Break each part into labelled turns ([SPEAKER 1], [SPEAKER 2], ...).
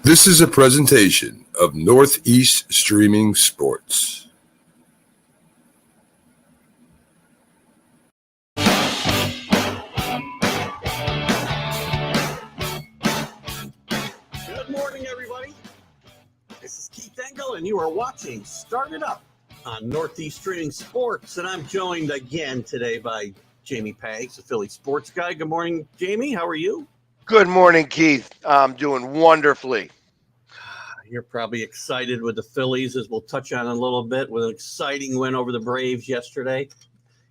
[SPEAKER 1] This is a presentation of NorthEast Streaming Sports.
[SPEAKER 2] Good morning, everybody. This is Keith Engel, and you are watching Start It Up on NorthEast Streaming Sports. And I'm joined again today by Jamie Paggs, the Philly sports guy. Good morning, Jamie. How are you?
[SPEAKER 3] Good morning, Keith. I'm doing wonderfully.
[SPEAKER 2] You're probably excited with the Phillies, as we'll touch on in a little bit, with an exciting win over the Braves yesterday.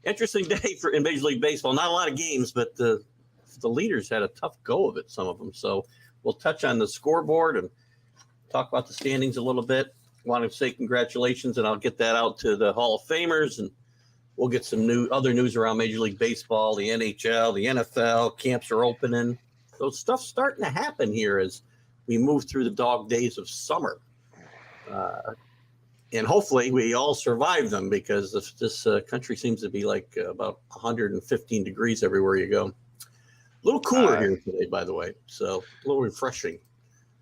[SPEAKER 2] Interesting day in Major League Baseball. Not a lot of games, but the leaders had a tough go of it, some of them. So we'll touch on the scoreboard and talk about the standings a little bit. I want to say congratulations, and I'll get that out to the Hall of Famers, and we'll get some other news around Major League Baseball, the NHL, the NFL. Camps are opening. So stuff's starting to happen here as we move through the dog days of summer. And hopefully we all survive them, because this country seems to be like about 115 degrees everywhere you go. A little cooler here today, by the way, so a little refreshing.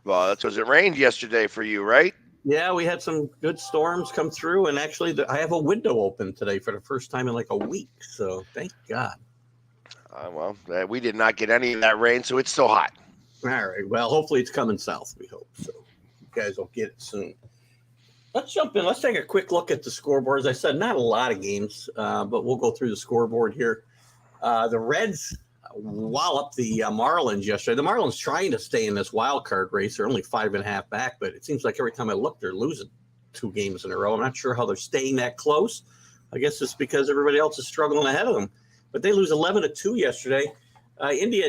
[SPEAKER 3] Well, that's because it rained yesterday for you, right?
[SPEAKER 2] Yeah, we had some good storms come through, and actually I have a window open today for the first time in like a week, so thank God.
[SPEAKER 3] Well, we did not get any of that rain, so it's still hot.
[SPEAKER 2] All right, well, hopefully it's coming south, we hope, so you guys will get it soon. Let's jump in. Let's take a quick look at the scoreboard. As I said, not a lot of games, but we'll go through the scoreboard here. The Reds walloped the Marlins yesterday. The Marlins trying to stay in this wild card race. They're only 5.5 back, but it seems like every time I look, they're losing 2 games in a row. I'm not sure how they're staying that close. I guess it's because everybody else is struggling ahead of them. But they lose 11-2 yesterday.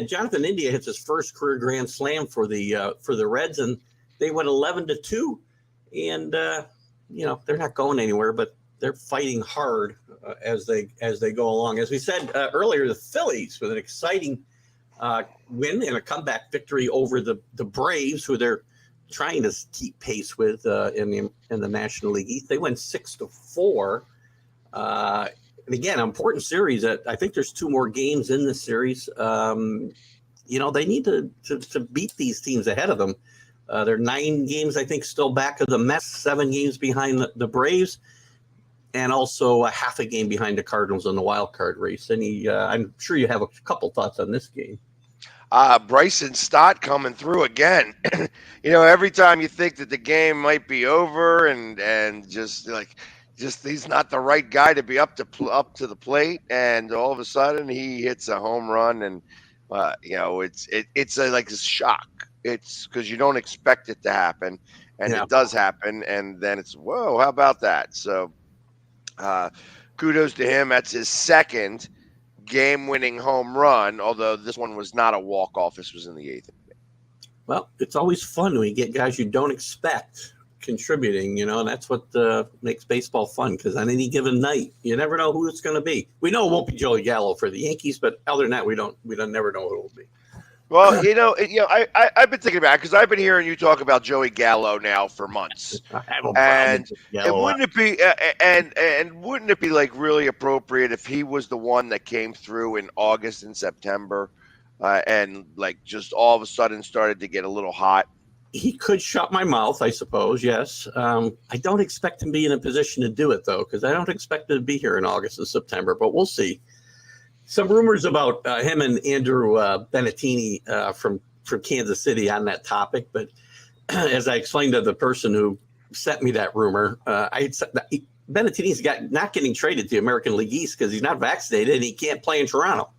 [SPEAKER 2] Jonathan India hits his first career grand slam for the Reds, and they went 11-2. And they're not going anywhere, but they're fighting hard as they go along. As we said earlier, the Phillies with an exciting win and a comeback victory over the Braves, who they're trying to keep pace with in the National League East. They went 6-4. And again, an important series. I think there's 2 more games in this series. They need to beat these teams ahead of them. They're 9 games, I think, still back of the Mets, 7 games behind the Braves, and also a half a game behind the Cardinals in the wild card race. I'm sure you have a couple thoughts on this game.
[SPEAKER 3] Bryson Stott coming through again. Every time you think that the game might be over, and just he's not the right guy to be up to the plate, and all of a sudden he hits a home run, and it's like a shock. It's because you don't expect it to happen, and It does happen, and then it's, whoa, how about that? So kudos to him. That's his second game-winning home run, although this one was not a walk-off. This was in the 8th.
[SPEAKER 2] Well, it's always fun when you get guys you don't expect contributing, and that's what makes baseball fun, because on any given night, you never know who it's going to be. We know it won't be Joey Gallo for the Yankees, but other than that, we don't never know who it will be.
[SPEAKER 3] Well, I've been thinking about it, because I've been hearing you talk about Joey Gallo now for months.
[SPEAKER 2] I have a problem with Gallo.
[SPEAKER 3] Wouldn't it be like really appropriate if he was the one that came through in August and September, and like just all of a sudden started to get a little hot?
[SPEAKER 2] He could shut my mouth, I suppose, yes. I don't expect him to be in a position to do it, though, because I don't expect him to be here in August and September, but we'll see. Some rumors about him and Andrew Benattini from Kansas City on that topic, but as I explained to the person who sent me that rumor, Benattini's not getting traded to the American League East because he's not vaccinated and he can't play in Toronto.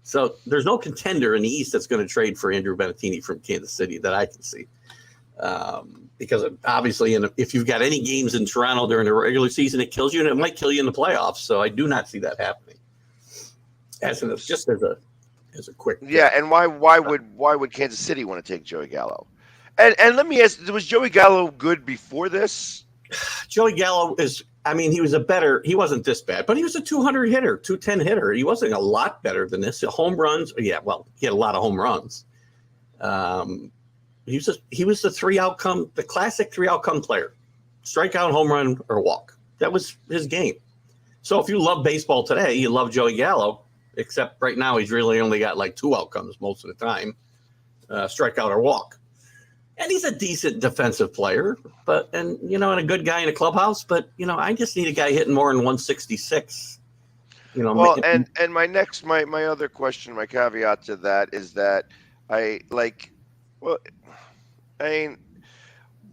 [SPEAKER 2] So there's no contender in the East that's going to trade for Andrew Benattini from Kansas City that I can see. Because obviously, if you've got any games in Toronto during the regular season, it kills you, and it might kill you in the playoffs. So I do not see that happening. As a quick,
[SPEAKER 3] and why would Kansas City want to take Joey Gallo? And let me ask, was Joey Gallo good before this?
[SPEAKER 2] Joey Gallo he wasn't this bad, but he was a 200 hitter, 210 hitter. He wasn't a lot better than this. Home runs, he had a lot of home runs. He was the classic 3 outcome player: strikeout, home run, or walk. That was his game. So if you love baseball today, you love Joey Gallo, except right now he's really only got like 2 outcomes most of the time, strikeout or walk. And he's a decent defensive player, and a good guy in a clubhouse. But I just need a guy hitting more than 166.
[SPEAKER 3] Well, and my other question, my caveat to that is that I like, well, I mean,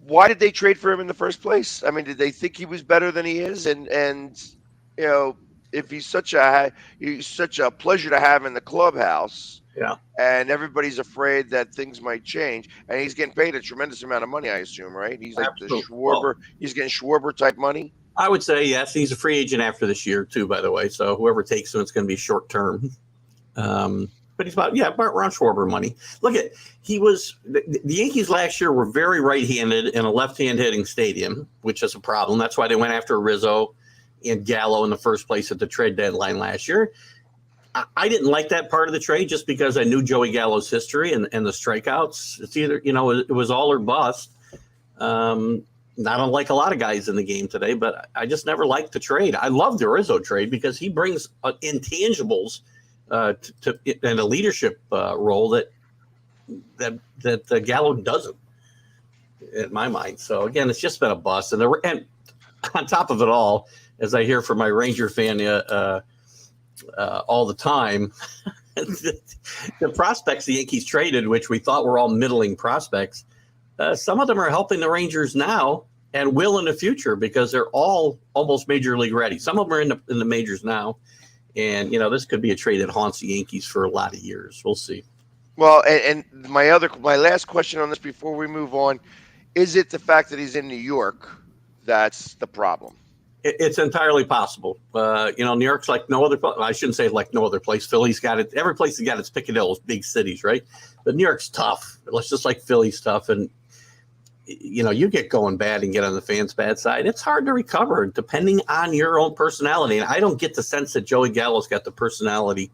[SPEAKER 3] why did they trade for him in the first place? I mean, did they think he was better than he is? And you know, if he's such a pleasure to have in the clubhouse,
[SPEAKER 2] Yeah,
[SPEAKER 3] and everybody's afraid that things might change, and he's getting paid a tremendous amount of money, I assume, right? He's like the
[SPEAKER 2] absolutely.
[SPEAKER 3] Schwarber. He's getting Schwarber type money.
[SPEAKER 2] I would say yes. He's a free agent after this year too, by the way. So whoever takes him, it's going to be short term. But he's about Ron Schwarber money. Look at the Yankees last year were very right-handed in a left-hand hitting stadium, which is a problem. That's why they went after Rizzo and Gallo in the first place at the trade deadline last year. I didn't like that part of the trade just because I knew Joey Gallo's history and the strikeouts. It's either it was all or bust. Not unlike a lot of guys in the game today, but I just never liked the trade. I love the Rizzo trade because he brings intangibles to in a leadership role that Gallo doesn't, in my mind. So again, it's just been a bust. And on top of it all, as I hear from my Ranger fan all the time, the prospects the Yankees traded, which we thought were all middling prospects, some of them are helping the Rangers now and will in the future because they're all almost major league ready. Some of them are in the majors now. And, this could be a trade that haunts the Yankees for a lot of years. We'll see.
[SPEAKER 3] Well, and my last question on this before we move on, is it the fact that he's in New York that's the problem?
[SPEAKER 2] It's entirely possible. New York's like no other. I shouldn't say like no other place. Philly's got it. Every place has got its picadillos, big cities, right? But New York's tough. It's just like Philly's tough. And, you get going bad and get on the fans' bad side. It's hard to recover depending on your own personality. And I don't get the sense that Joey Gallo's got the personality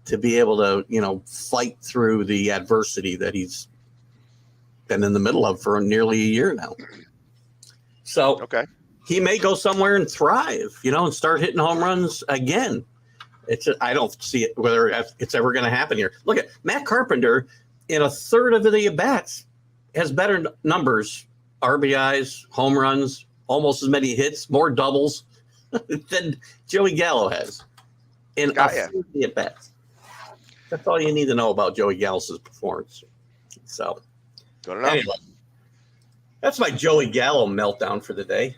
[SPEAKER 2] to be able to, fight through the adversity that he's been in the middle of for nearly a year now. So
[SPEAKER 3] okay.
[SPEAKER 2] He may go somewhere and thrive, and start hitting home runs again. I don't see it, whether it's ever going to happen here. Look at Matt Carpenter in a third of the at-bats has better numbers, RBIs, home runs, almost as many hits, more doubles than Joey Gallo has in a third of the at-bats. That's all you need to know about Joey Gallo's performance. So, anyway, that's my Joey Gallo meltdown for the day.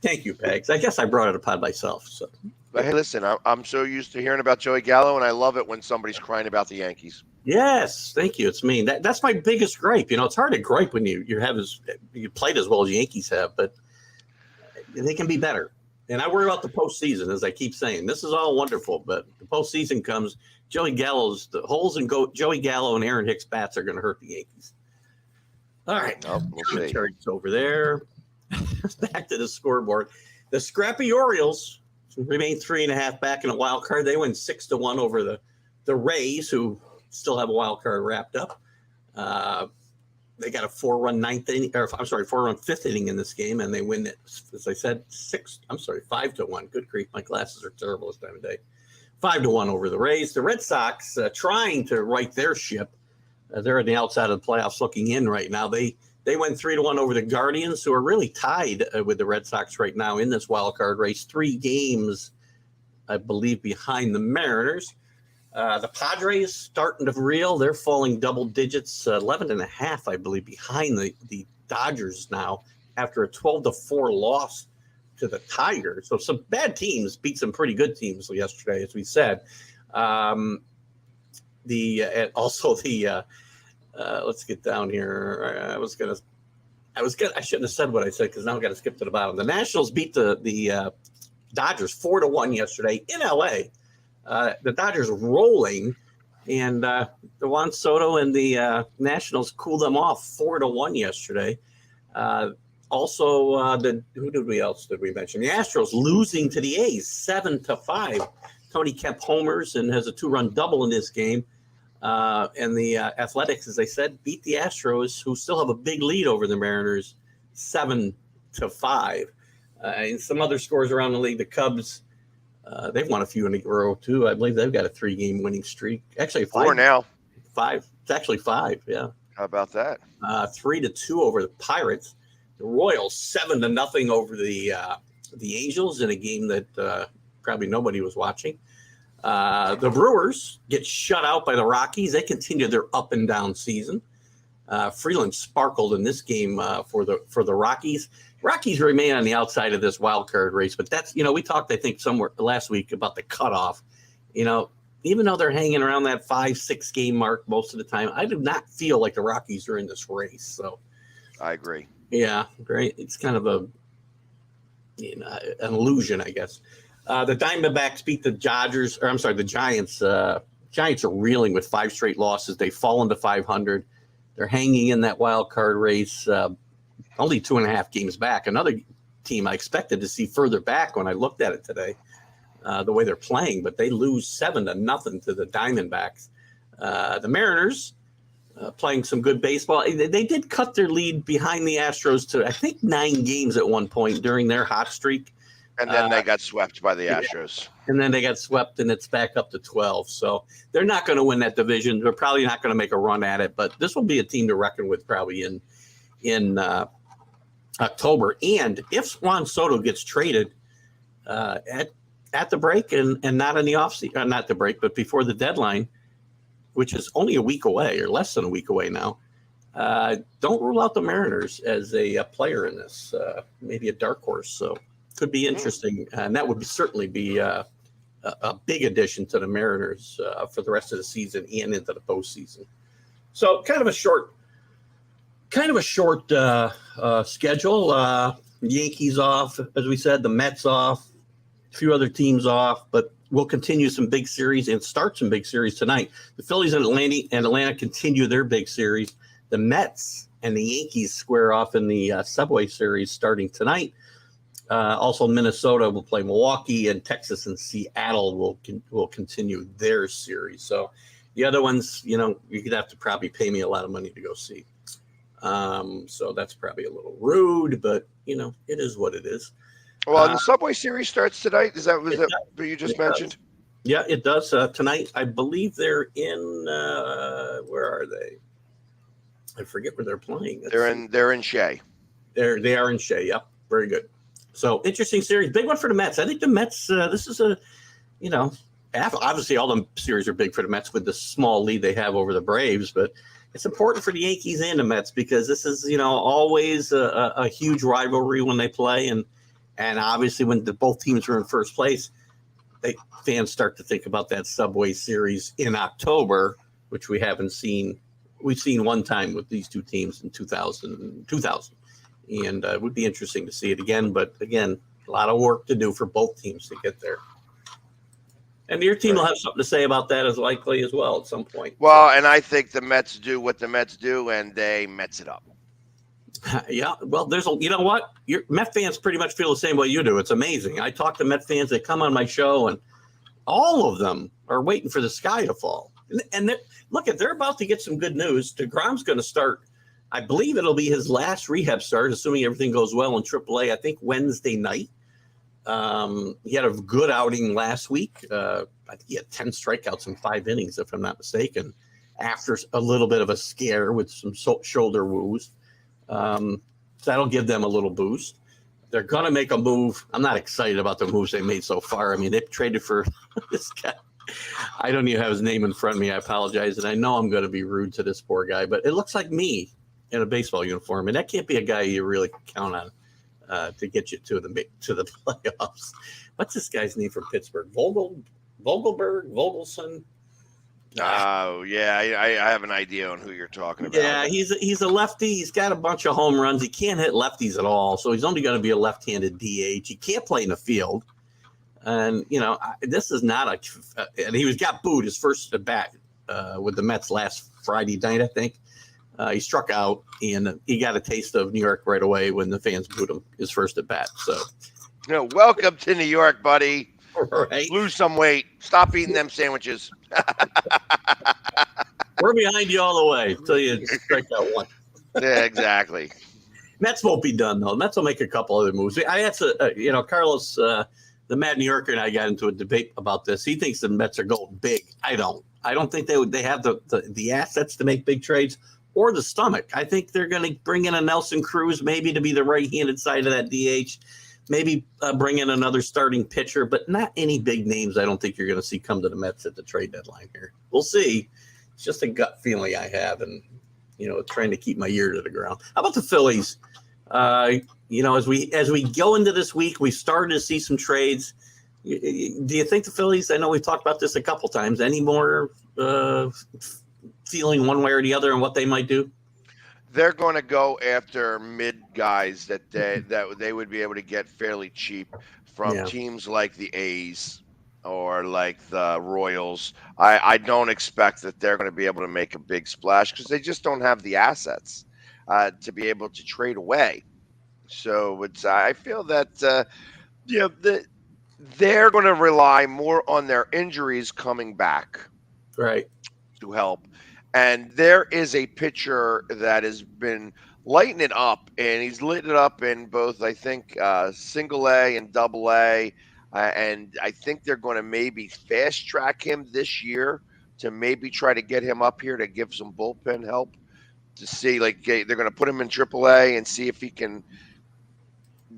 [SPEAKER 2] Thank you, Pegs. I guess I brought it upon myself. So,
[SPEAKER 3] but hey, listen, I'm so used to hearing about Joey Gallo, and I love it when somebody's crying about the Yankees.
[SPEAKER 2] Yes, thank you. It's me. That's my biggest gripe. It's hard to gripe when you played as well as the Yankees have, but they can be better. And I worry about the postseason, as I keep saying. This is all wonderful, but the postseason comes. The holes in Joey Gallo and Aaron Hicks bats are going to hurt the Yankees. All right,
[SPEAKER 3] we'll see.
[SPEAKER 2] It's over there. Back to the scoreboard. The scrappy Orioles remain 3.5 back in a wild card. They win 6-1 over the Rays, who still have a wild card wrapped up. They got a 4-run fifth inning in this game, and they win it, as I said, 5-1. Good grief, my glasses are terrible this time of day. 5-1 over the Rays. The Red Sox trying to right their ship. They're on the outside of the playoffs looking in right now. They went 3-1 over the Guardians, who are really tied with the Red Sox right now in this wild card race. 3 games, I believe, behind the Mariners. The Padres starting to reel. They're falling double digits, 11.5, I believe, behind the Dodgers now after a 12-4 loss to the Tigers. So some bad teams beat some pretty good teams yesterday, as we said. Let's get down here. I shouldn't have said what I said because now I've got to skip to the bottom. The Nationals beat the Dodgers 4-1 yesterday in LA. The Dodgers rolling, and the Juan Soto and the Nationals cooled them off 4-1 yesterday. Who did we mention? The Astros losing to the A's 7-5. Tony Kemp homers and has a 2-run double in this game. And the Athletics, as I said, beat the Astros, who still have a big lead over the Mariners, 7-5. And some other scores around the league, the Cubs, they've won a few in a row too. I believe they've got a 3-game winning streak. Actually,
[SPEAKER 3] 4 now.
[SPEAKER 2] 5. It's actually 5. Yeah.
[SPEAKER 3] How about that?
[SPEAKER 2] 3-2 over the Pirates. The Royals 7-0 over the Angels in a game that probably nobody was watching. The Brewers get shut out by the Rockies. They continue their up and down season. Freeland sparkled in this game for the Rockies. Rockies remain on the outside of this wild card race, but that's, we talked, I think, somewhere last week about the cutoff. Even though they're hanging around that 5-6 game mark most of the time, I do not feel like the Rockies are in this race. So
[SPEAKER 3] I agree.
[SPEAKER 2] Yeah, great. It's kind of an illusion, I guess. The Diamondbacks beat the the Giants. Giants are reeling with 5 straight losses. They've fallen to 500. They're hanging in that wild card race, only 2.5 games back. Another team I expected to see further back when I looked at it today, the way they're playing, but they lose 7-0 to the Diamondbacks. The Mariners playing some good baseball. They did cut their lead behind the Astros to, I think, 9 games at one point during their hot streak.
[SPEAKER 3] And then they got swept by the Astros.
[SPEAKER 2] And then they got swept, and it's back up to 12. So they're not going to win that division. They're probably not going to make a run at it, but this will be a team to reckon with probably in October. And if Juan Soto gets traded at the break and not in the offseason, not the break, but before the deadline, which is only a week away or less than a week away now, don't rule out the Mariners as a player in this, maybe a dark horse. So could be interesting. And that would certainly be a big addition to the Mariners for the rest of the season and into the postseason. So kind of a short schedule. Yankees off, as we said, the Mets off, a few other teams off, but we'll continue some big series and start some big series tonight. The Phillies and Atlanta continue their big series. The Mets and the Yankees square off in the Subway Series starting tonight. Also, Minnesota will play Milwaukee, and Texas and Seattle will continue their series. So the other ones, you could have to probably pay me a lot of money to go see. So that's probably a little rude, but it is what it is.
[SPEAKER 3] Well, and the Subway Series starts tonight. Was that what you just mentioned?
[SPEAKER 2] Yeah, it does. Tonight, I believe they're in. Where are they? I forget where they're playing.
[SPEAKER 3] They're in Shea.
[SPEAKER 2] They are in Shea. Yep, very good. So interesting series, big one for the Mets. I think the Mets. This is obviously all the series are big for the Mets with the small lead they have over the Braves, but it's important for the Yankees and the Mets because this is always a huge rivalry when they play, and obviously when both teams are in first place, fans start to think about that Subway Series in October, which we haven't seen. We've seen one time with these two teams in 2000. And it would be interesting to see it again. But again, a lot of work to do for both teams to get there. And your team will have something to say about that as likely as well at some point.
[SPEAKER 3] Well, and I think the Mets do what the Mets do, and they Mets it up.
[SPEAKER 2] Yeah, well, what? Your Met fans pretty much feel the same way you do. It's amazing. I talk to Met fans that come on my show, and all of them are waiting for the sky to fall. And they're about to get some good news. DeGrom's going to start. I believe it'll be his last rehab start, assuming everything goes well in AAA, I think Wednesday night. He had a good outing last week. I think he had 10 strikeouts in 5 innings, if I'm not mistaken, after a little bit of a scare with some shoulder woos. So that'll give them a little boost. They're going to make a move. I'm not excited about the moves they made so far. I mean, they've traded for this guy. I don't even have his name in front of me. I apologize. And I know I'm going to be rude to this poor guy, but it looks like me in a baseball uniform. And that can't be a guy you really can count on to get you to the playoffs. What's this guy's name from Pittsburgh? Vogelson?
[SPEAKER 3] Oh, yeah. I have an idea on who you're talking about.
[SPEAKER 2] Yeah, he's a lefty. He's got a bunch of home runs. He can't hit lefties at all, so he's only going to be a left-handed DH. He can't play in the field. And, this is not and he got booed his first at bat with the Mets last Friday night, I think. He struck out, and he got a taste of New York right away when the fans booed him his first at bat. So,
[SPEAKER 3] welcome to New York, buddy.
[SPEAKER 2] Right.
[SPEAKER 3] Lose some weight. Stop eating them sandwiches.
[SPEAKER 2] We're behind you all the way until you strike out one.
[SPEAKER 3] Yeah, exactly.
[SPEAKER 2] Mets won't be done, though. Mets will make a couple other moves. I had to, Carlos, the Mad New Yorker, and I got into a debate about this. He thinks the Mets are going big. I don't think they have the assets to make big trades or the stomach. I think they're going to bring in a Nelson Cruz maybe to be the right-handed side of that DH. Maybe bring in another starting pitcher, but not any big names I don't think you're going to see come to the Mets at the trade deadline here. We'll see. It's just a gut feeling I have, and, trying to keep my ear to the ground. How about the Phillies? As we go into this week, we started to see some trades. Do you think the Phillies, I know we've talked about this a couple times, any more feeling one way or the other on what they might do?
[SPEAKER 3] They're going to go after mid guys that they would be able to get fairly cheap from teams like the A's or like the Royals. I don't expect that they're going to be able to make a big splash because they just don't have the assets to be able to trade away. So I feel that they're going to rely more on their injuries coming back,
[SPEAKER 2] right,
[SPEAKER 3] to help. And there is a pitcher that has been lighting it up, and he's lit it up in both, I think, single A and double A. And I think they're going to maybe fast track him this year to maybe try to get him up here to give some bullpen help to see, they're going to put him in triple A and see if he can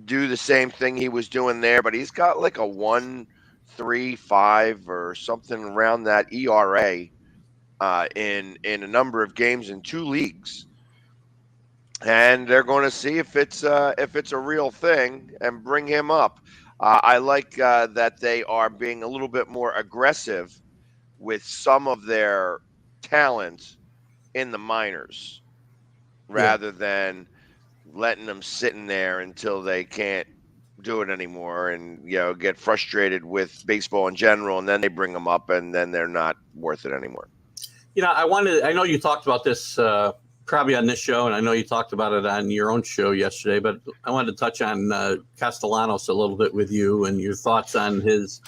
[SPEAKER 3] do the same thing he was doing there. But he's got like a 1.35 or something around that ERA. In a number of games in 2 leagues, and they're going to see if it's a real thing and bring him up. I like that they are being a little bit more aggressive with some of their talent in the minors, rather than letting them sitting there until they can't do it anymore and get frustrated with baseball in general, and then they bring them up and then they're not worth it anymore.
[SPEAKER 2] I know you talked about this probably on this show, and I know you talked about it on your own show yesterday, but I wanted to touch on Castellanos a little bit with you and your thoughts on his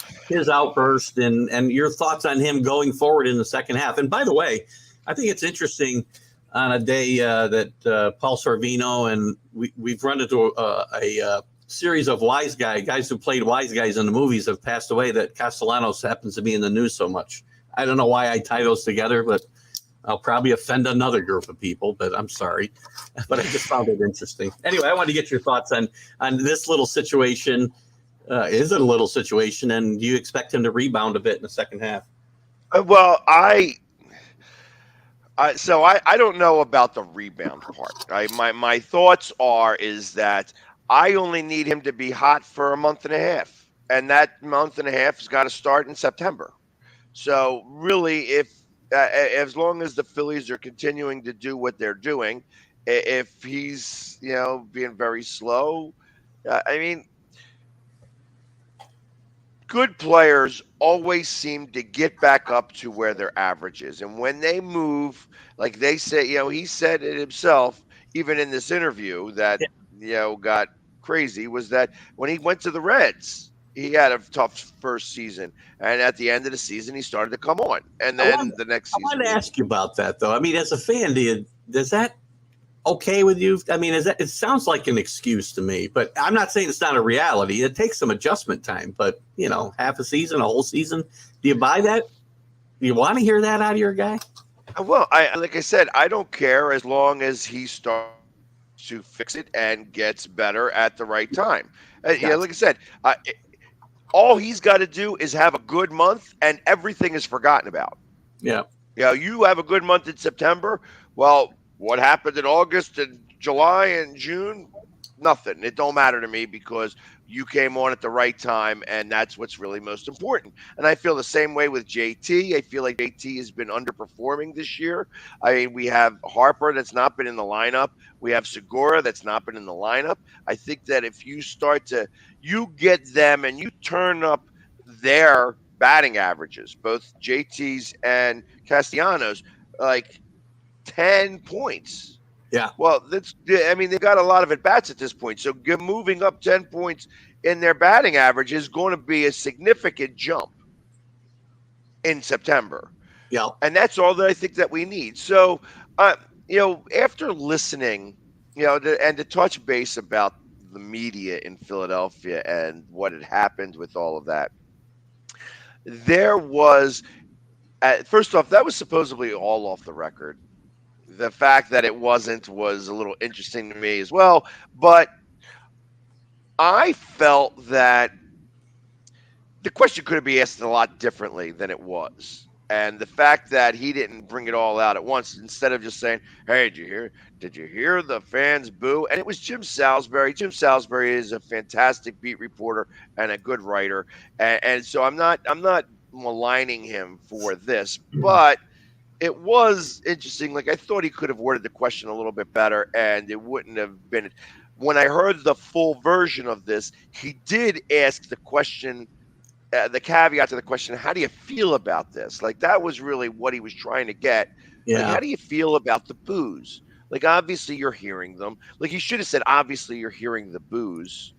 [SPEAKER 2] outburst and your thoughts on him going forward in the second half. And by the way, I think it's interesting on a day that Paul Sorvino and we've run into a series of guys who played wise guys in the movies have passed away, that Castellanos happens to be in the news so much. I don't know why I tie those together, but I'll probably offend another group of people, but I'm sorry. But I just found it interesting. Anyway, I wanted to get your thoughts on this little situation. Is it a little situation, and do you expect him to rebound a bit in the second half?
[SPEAKER 3] Well, I don't know about the rebound part. My thoughts is that I only need him to be hot for a month and a half, and that month and a half has got to start in September. So really, if as long as the Phillies are continuing to do what they're doing, if he's being very slow, good players always seem to get back up to where their average is, and when they move, like they say, he said it himself, even in this interview that got crazy, was that when he went to the Reds, he had a tough first season, and at the end of the season, he started to come on. And then the next season,
[SPEAKER 2] I wanted to ask you about that, though. I mean, as a fan, is that okay with you? I mean, it sounds like an excuse to me, but I'm not saying it's not a reality. It takes some adjustment time, but half a season, a whole season. Do you buy that? Do you want to hear that out of your guy?
[SPEAKER 3] Well, like I said, I don't care as long as he starts to fix it and gets better at the right time. Like I said, all he's got to do is have a good month, and everything is forgotten about.
[SPEAKER 2] Yeah.
[SPEAKER 3] You have a good month in September. Well, what happened in August and July and June? Nothing. It don't matter to me because you came on at the right time, and that's what's really most important. And I feel the same way with JT. I feel like JT has been underperforming this year. I mean, we have Harper that's not been in the lineup. We have Segura that's not been in the lineup. I think that if you get them and you turn up their batting averages, both JT's and Castellanos, like 10 points.
[SPEAKER 2] Yeah.
[SPEAKER 3] Well, they've got a lot of at-bats at this point. So moving up 10 points in their batting average is going to be a significant jump in September.
[SPEAKER 2] Yeah.
[SPEAKER 3] And that's all that I think that we need. So, after listening, and to touch base about the media in Philadelphia and what had happened with all of that, there was, first off, that was supposedly all off the record. The fact that it wasn't was a little interesting to me as well. But I felt that the question could have been asked a lot differently than it was. And the fact that he didn't bring it all out at once, instead of just saying, "Hey, did you hear? Did you hear the fans boo?" And it was Jim Salisbury. Jim Salisbury is a fantastic beat reporter and a good writer, and so I'm not maligning him for this, but it was interesting. Like I thought he could have worded the question a little bit better, and it wouldn't have been. When I heard the full version of this, he did ask the question, the caveat to the question, how do you feel about this? Like that was really what he was trying to get. Like,
[SPEAKER 2] Yeah.
[SPEAKER 3] how do you feel about the boos? Like, obviously you're hearing them. Like he should have said, obviously you're hearing the boos.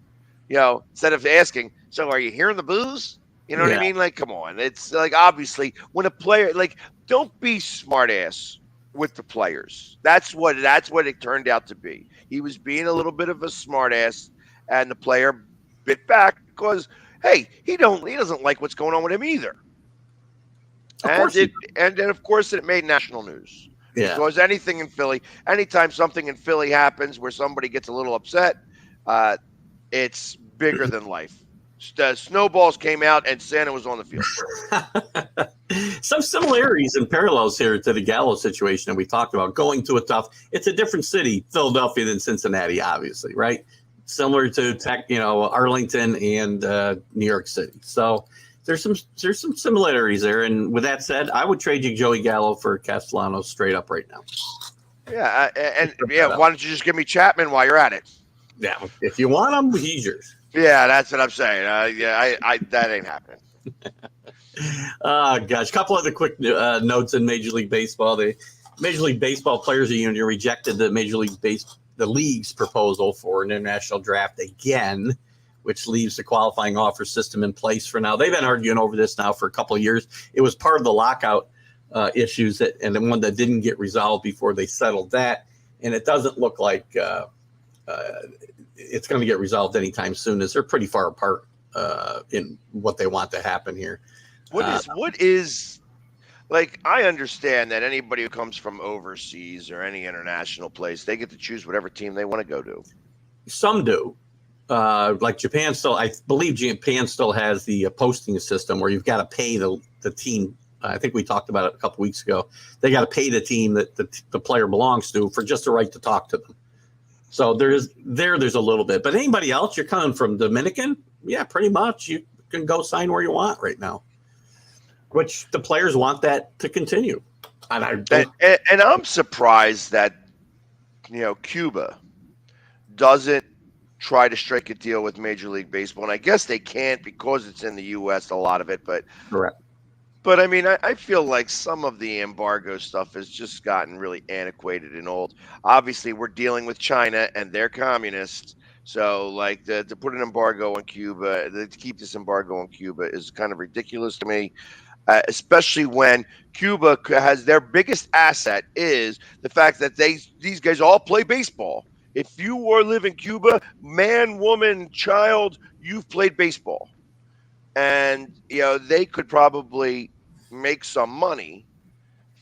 [SPEAKER 3] Instead of asking, so are you hearing the boos? You know what I
[SPEAKER 2] Yeah.
[SPEAKER 3] mean? Like, come on. It's like obviously when a player like don't be smart ass with the players. That's what it turned out to be. He was being a little bit of a smart ass, and the player bit back because hey, he doesn't like what's going on with him either.
[SPEAKER 2] Of
[SPEAKER 3] And
[SPEAKER 2] course he.
[SPEAKER 3] then of course it made national news
[SPEAKER 2] Yeah.
[SPEAKER 3] because anything in Philly, anytime something in Philly happens where somebody gets a little upset, uh, it's bigger than life. Snowballs came out and Santa was on the field.
[SPEAKER 2] Some similarities and parallels here to the Gallo situation that we talked about. Going to a tough, it's a different city, Philadelphia, than Cincinnati, obviously, right? Similar to Arlington and New York City. So there's some similarities there. And with that said, I would trade you Joey Gallo for Castellanos straight up right now.
[SPEAKER 3] Yeah, and why don't you just give me Chapman while you're at it?
[SPEAKER 2] Yeah, if you want him, he's yours.
[SPEAKER 3] Yeah, that's what I'm saying. I that ain't happening.
[SPEAKER 2] Gosh, a couple other quick notes in Major League Baseball. The Major League Baseball Players Union rejected the the league's proposal for an international draft again, which leaves the qualifying offer system in place for now. They've been arguing over this now for a couple of years. It was part of the lockout issues and the one that didn't get resolved before they settled that. And it doesn't look like it's going to get resolved anytime soon, as they're pretty far apart in what they want to happen here.
[SPEAKER 3] What is like? I understand that anybody who comes from overseas or any international place, they get to choose whatever team they want to go to.
[SPEAKER 2] Some do. Like Japan still, I believe Japan still has the posting system where you've got to pay the team. I think we talked about it a couple weeks ago. They got to pay the team that the player belongs to for just the right to talk to them. So there's a little bit, but anybody else, you're coming from Dominican, yeah, pretty much you can go sign where you want right now, which the players want that to continue. And
[SPEAKER 3] I'm surprised that Cuba doesn't try to strike a deal with Major League Baseball, and I guess they can't because it's in the U.S. a lot of it, but
[SPEAKER 2] correct.
[SPEAKER 3] But I mean, I feel like some of the embargo stuff has just gotten really antiquated and old. Obviously, we're dealing with China and they're communists. So, like, to put an embargo on Cuba, to keep this embargo on Cuba is kind of ridiculous to me, especially when Cuba has their biggest asset is the fact that these guys all play baseball. If you live in Cuba, man, woman, child, you've played baseball. And, they could probably make some money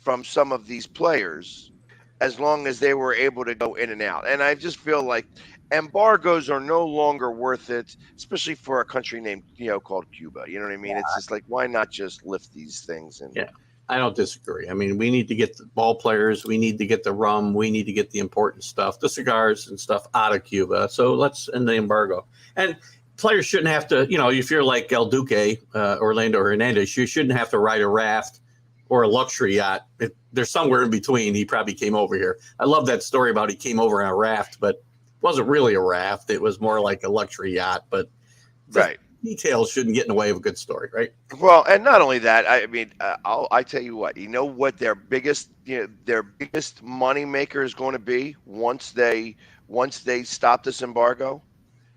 [SPEAKER 3] from some of these players as long as they were able to go in and out. And I just feel like embargoes are no longer worth it, especially for a country named, called Cuba. You know what I mean? It's just like, why not just lift these things? And
[SPEAKER 2] Yeah, I don't disagree. I mean, we need to get the ball players, we need to get the rum, we need to get the important stuff, the cigars and stuff out of Cuba. So let's end the embargo. And players shouldn't have to, if you're like El Duque, Orlando Hernandez, you shouldn't have to ride a raft or a luxury yacht. There's somewhere in between. He probably came over here. I love that story about he came over on a raft, but it wasn't really a raft. It was more like a luxury yacht, but
[SPEAKER 3] right.
[SPEAKER 2] Details shouldn't get in the way of a good story, right?
[SPEAKER 3] Well, and not only that, I mean, I tell you what their biggest money maker is going to be once they stop this embargo.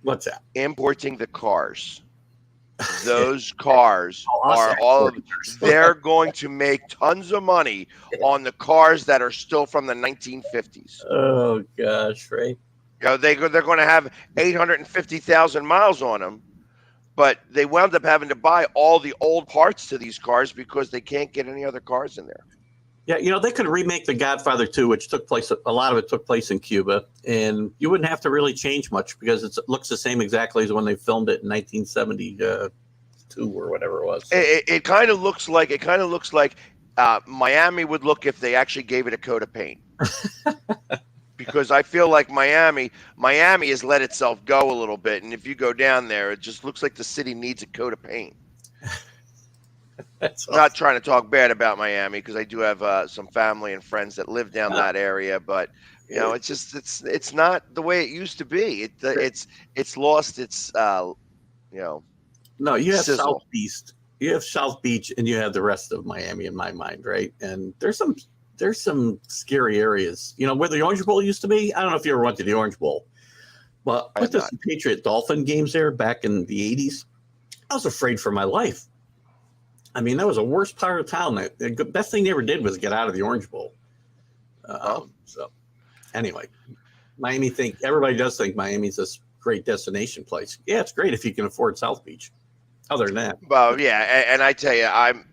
[SPEAKER 2] What's that?
[SPEAKER 3] Importing the cars. Those cars are they're going to make tons of money on the cars that are still from the 1950s.
[SPEAKER 2] Oh gosh, right.
[SPEAKER 3] They're going to have 850,000 miles on them, but they wound up having to buy all the old parts to these cars because they can't get any other cars in there.
[SPEAKER 2] Yeah, they could remake The Godfather 2, which a lot of it took place in Cuba, and you wouldn't have to really change much because it looks the same exactly as when they filmed it in 1972 or whatever it was. So.
[SPEAKER 3] It kind of looks like Miami would look if they actually gave it a coat of paint. Because I feel like Miami has let itself go a little bit, and if you go down there, it just looks like the city needs a coat of paint.
[SPEAKER 2] That's
[SPEAKER 3] I'm not trying to talk bad about Miami because I do have some family and friends that live down that area, but it's just it's not the way it used to be. It's lost its
[SPEAKER 2] No, you have
[SPEAKER 3] sizzle.
[SPEAKER 2] South Beach, and you have the rest of Miami in my mind, right? And there's some scary areas. Where the Orange Bowl used to be. I don't know if you ever went to the Orange Bowl, but
[SPEAKER 3] I
[SPEAKER 2] with
[SPEAKER 3] have
[SPEAKER 2] the Patriot Dolphin games there back in the 80s, I was afraid for my life. I mean, that was the worst part of town. The best thing they ever did was get out of the Orange Bowl. So, anyway, everybody does think Miami's this great destination place. Yeah, it's great if you can afford South Beach. Other than that,
[SPEAKER 3] Well, yeah, and I tell you, I'm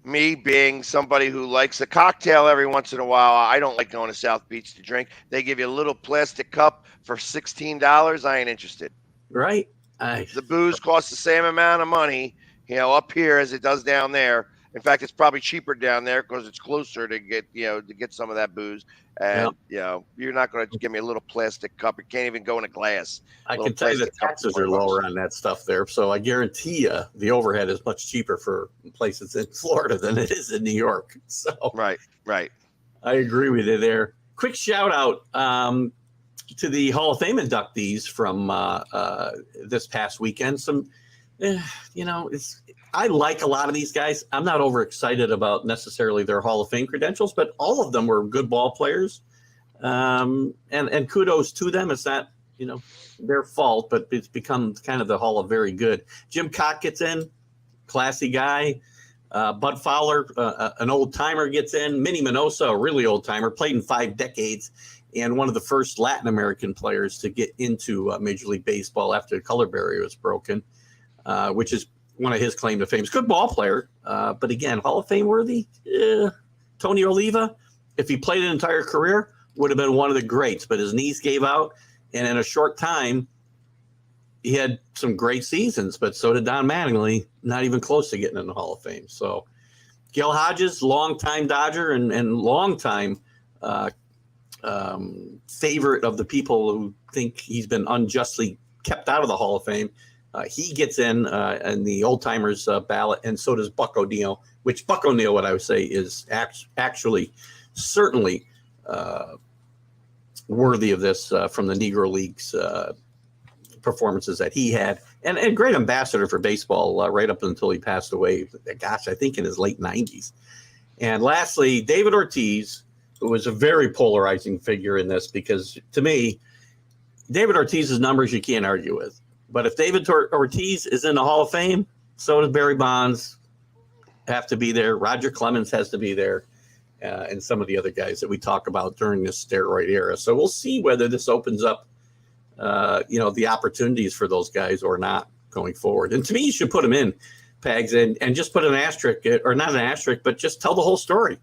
[SPEAKER 3] me being somebody who likes a cocktail every once in a while, I don't like going to South Beach to drink. They give you a little plastic cup for $16. I ain't interested.
[SPEAKER 2] right?
[SPEAKER 3] The booze costs the same amount of money, up here as it does down there. In fact, it's probably cheaper down there because it's closer to get some of that booze. And you're not going to give me a little plastic cup. You can't even go in a glass.
[SPEAKER 2] I can tell you the taxes are lower on that stuff there. So I guarantee you the overhead is much cheaper for places in Florida than it is in New York. So
[SPEAKER 3] right.
[SPEAKER 2] I agree with you there. Quick shout out to the Hall of Fame inductees from this past weekend. I like a lot of these guys. I'm not overexcited about necessarily their Hall of Fame credentials, but all of them were good ball players. And kudos to them. It's not, their fault, but it's become kind of the Hall of Very Good. Jim Cock gets in, classy guy. Bud Fowler, an old timer, gets in. Minnie Minoso, a really old timer, played in 5 decades, and one of the first Latin American players to get into Major League Baseball after the color barrier was broken, which is one of his claim to fame. He's a good ball player, but again, Hall of Fame worthy. Tony Oliva, if he played an entire career, would have been one of the greats, but his knees gave out, and in a short time, he had some great seasons, but so did Don Mattingly, not even close to getting in the Hall of Fame. So Gil Hodges, longtime Dodger and longtime favorite of the people who think he's been unjustly kept out of the Hall of Fame. He gets in the old timers ballot, and so does Buck O'Neil, which Buck O'Neil, what I would say, is actually certainly worthy of this from the Negro Leagues performances that he had, and great ambassador for baseball right up until he passed away. Gosh, I think in his late 90s. And lastly, David Ortiz, who was a very polarizing figure in this, because to me, David Ortiz's numbers you can't argue with. But if David Ortiz is in the Hall of Fame, so does Barry Bonds have to be there. Roger Clemens has to be there, and some of the other guys that we talk about during this steroid era. So we'll see whether this opens up, the opportunities for those guys or not going forward. And to me, you should put them in, Pags, and just put an asterisk, or not an asterisk, but just tell the whole story.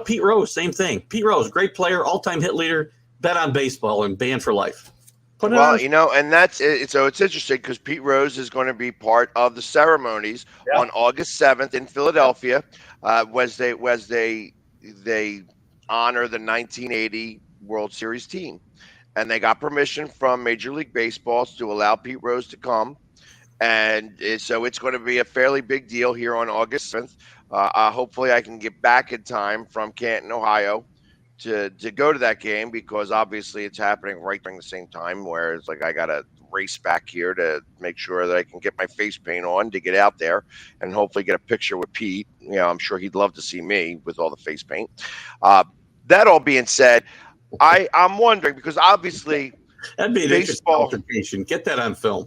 [SPEAKER 2] Pete Rose, same thing. Pete Rose, great player, all-time hit leader, bet on baseball and banned for life.
[SPEAKER 3] And that's it. So it's interesting because Pete Rose is going to be part of the ceremonies on August 7th in Philadelphia, was they honor the 1980 World Series team, and they got permission from Major League Baseball to allow Pete Rose to come, and so it's going to be a fairly big deal here on August 7th. Hopefully, I can get back in time from Canton, Ohio, to go to that game, because obviously it's happening right during the same time, where it's like I got to race back here to make sure that I can get my face paint on to get out there and hopefully get a picture with Pete. I'm sure he'd love to see me with all the face paint. That all being said, I'm wondering, because obviously
[SPEAKER 2] that'd be an interesting altercation. Get that on film.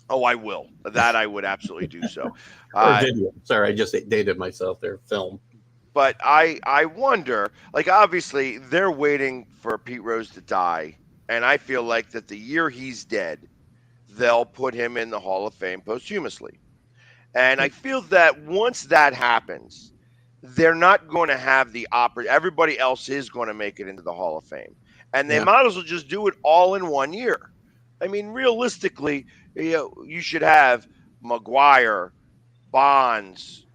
[SPEAKER 3] Oh, I will. That I would absolutely do so.
[SPEAKER 2] Or video. Sorry, I just dated myself there. Film.
[SPEAKER 3] But I wonder, like, obviously they're waiting for Pete Rose to die, and I feel like that the year he's dead, they'll put him in the Hall of Fame posthumously. And I feel that once that happens, they're not going to have the opportunity. Everybody else is going to make it into the Hall of Fame, and they
[SPEAKER 2] Yeah.
[SPEAKER 3] might as well just do it all in 1 year. I mean, realistically, you should have McGuire, Bonds.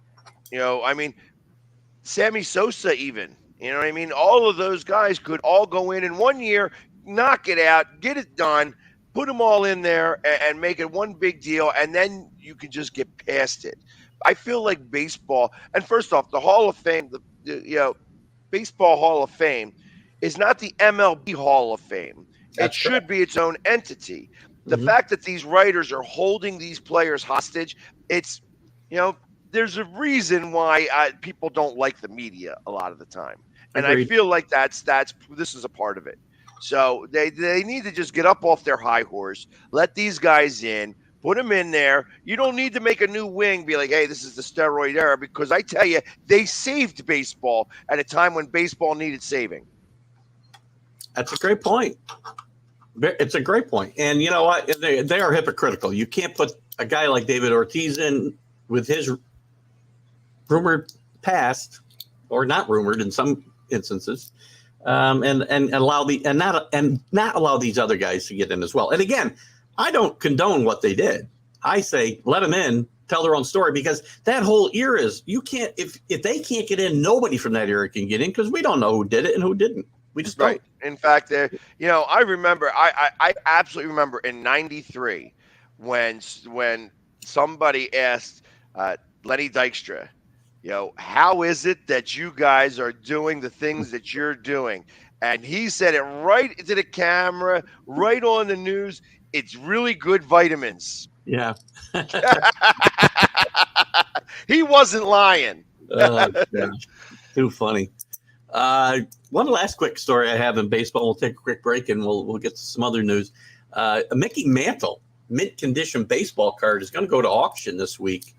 [SPEAKER 3] I mean, Sammy Sosa, even. You know what I mean? All of those guys could all go in 1 year, knock it out, get it done, put them all in there, and make it one big deal, and then you can just get past it. I feel like baseball, and first off, the Hall of Fame, Baseball Hall of Fame is not the MLB Hall of Fame. It
[SPEAKER 2] That's
[SPEAKER 3] should
[SPEAKER 2] correct.
[SPEAKER 3] be its own entity. The
[SPEAKER 2] Mhm.
[SPEAKER 3] fact that these writers are holding these players hostage, it's, you know, there's a reason why people don't like the media a lot of the time, and I
[SPEAKER 2] Agreed.
[SPEAKER 3] feel like this is a part of it. So they need to just get up off their high horse, let these guys in, put them in there. You don't need to make a new wing, be like, hey, this is the steroid era, because I tell you, they saved baseball at a time when baseball needed saving.
[SPEAKER 2] That's a great point. It's a great point. And you know what? They are hypocritical. You can't put a guy like David Ortiz in with his rumored past, or not rumored in some instances, and allow not allow these other guys to get in as well. And again, I don't condone what they did. I say let them in, tell their own story, because that whole era is, you can't, if they can't get in, nobody from that era can get in, because we don't know who did it and who didn't. We just
[SPEAKER 3] Right.
[SPEAKER 2] don't.
[SPEAKER 3] In fact, I remember, I absolutely remember in '93 when somebody asked Lenny Dykstra, how is it that you guys are doing the things that you're doing? And he said it right into the camera, right on the news. It's really good vitamins.
[SPEAKER 2] Yeah.
[SPEAKER 3] He wasn't lying.
[SPEAKER 2] Oh, gosh. Too funny. One last quick story I have in baseball. We'll take a quick break and we'll get to some other news. A Mickey Mantle mint condition baseball card is going to go to auction this week,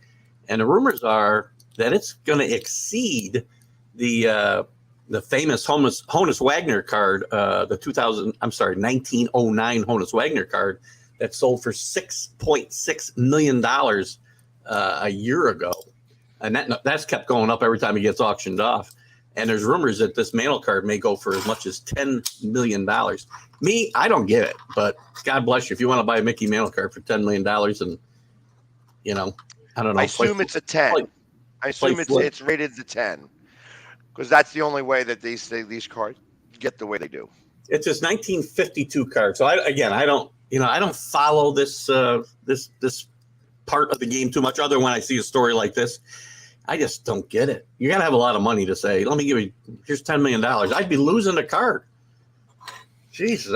[SPEAKER 2] and the rumors are that it's going to exceed the famous Honus Wagner card, the 1909 Honus Wagner card that sold for $6.6 million a year ago, and that's kept going up every time it gets auctioned off. And there's rumors that this Mantle card may go for as much as $10 million. Me, I don't get it, but God bless you if you want to buy a Mickey Mantle card for $10 million. And I don't know.
[SPEAKER 3] I assume it's a 10. I assume it's rated the 10, because that's the only way that these cards get the way they do.
[SPEAKER 2] It's this 1952 card. So I don't follow this part of the game too much, other than when I see a story like this. I just don't get it. You got to have a lot of money to say, let me give you, here's $10 million. I'd be losing the card. Jesus.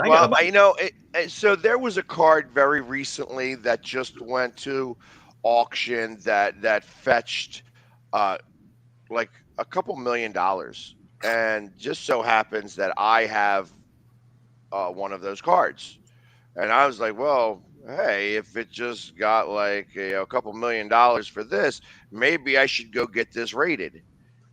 [SPEAKER 3] So there was a card very recently that just went to auction that fetched like a couple $1 million. And just so happens that I have one of those cards. And I was like, well, hey, if it just got like a couple $1 million for this, maybe I should go get this rated.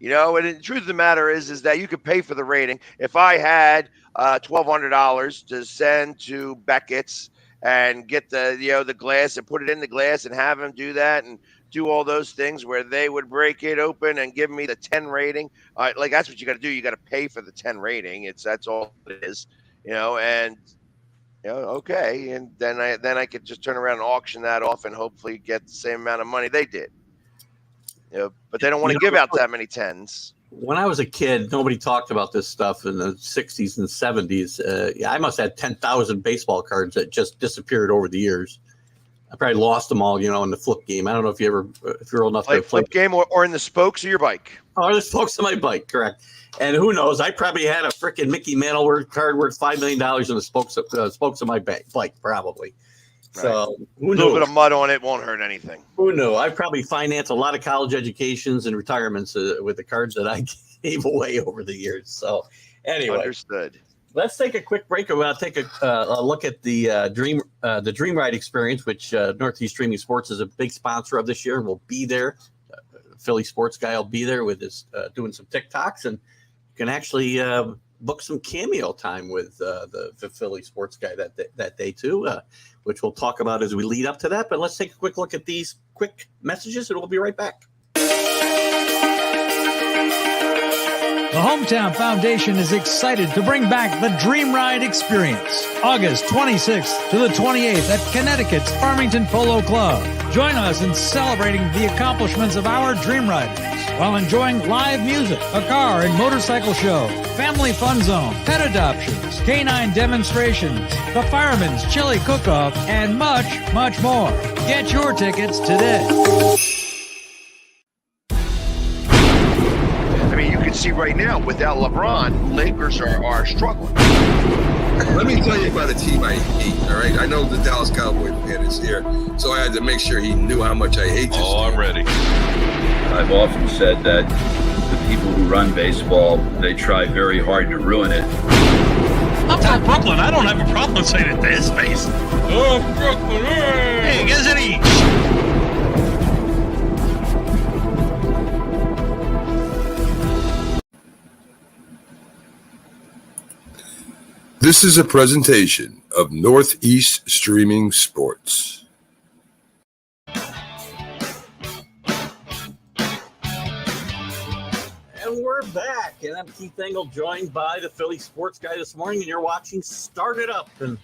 [SPEAKER 3] And the truth of the matter is that you could pay for the rating. If I had $1,200 to send to Beckett's and get the glass and put it in the glass and have them do that and do all those things where they would break it open and give me the 10 rating, like that's what you got to do. You got to pay for the 10 rating. That's all it is, and. Okay, and then I could just turn around and auction that off and hopefully get the same amount of money they did. But they don't want to give out that many 10s.
[SPEAKER 2] When I was a kid, nobody talked about this stuff in the 60s and 70s. I must have had 10,000 baseball cards that just disappeared over the years. I probably lost them all, in the flip game. I don't know if you're old enough to play
[SPEAKER 3] flip game or in the spokes of your bike.
[SPEAKER 2] Oh, the spokes of my bike, correct. And who knows? I probably had a freaking Mickey Mantle card worth $5 million in the spokes of my bike, probably.
[SPEAKER 3] Right.
[SPEAKER 2] So who knew?
[SPEAKER 3] A little bit of mud on it won't hurt anything.
[SPEAKER 2] Who knew? I probably financed a lot of college educations and retirements with the cards that I gave away over the years. So anyway,
[SPEAKER 3] understood.
[SPEAKER 2] Let's take a quick break. We'll take a look at the Dream Ride experience, which Northeast Streaming Sports is a big sponsor of this year, and we'll be there. Philly sports guy will be there with his doing some TikToks, and you can actually book some cameo time with the Philly sports guy that day too, which we'll talk about as we lead up to that. But let's take a quick look at these quick messages, and we'll be right back.
[SPEAKER 4] The Hometown Foundation is excited to bring back the Dream Ride experience, August 26th to the 28th at Connecticut's Farmington Polo Club. Join us in celebrating the accomplishments of our Dream Riders while enjoying live music, a car and motorcycle show, family fun zone, pet adoptions, canine demonstrations, the Fireman's Chili Cook-Off, and much, much more. Get your tickets today.
[SPEAKER 3] I mean, you can see right now, without LeBron, Lakers are struggling.
[SPEAKER 1] Let me tell you about a team I hate, all right? I know the Dallas Cowboy fan is here, so I had to make sure he knew how much I hate this team.
[SPEAKER 5] I'm ready.
[SPEAKER 6] I've often said that the people who run baseball, they try very hard to ruin it.
[SPEAKER 5] I'm from Brooklyn. I don't have a problem saying it to his face. Oh, Brooklyn. Hey, get it each.
[SPEAKER 1] This is a presentation of NorthEast Streaming Sports.
[SPEAKER 2] And we're back, and I'm Keith Engel, joined by the Philly Sports Guy this morning, and you're watching Start It Up. And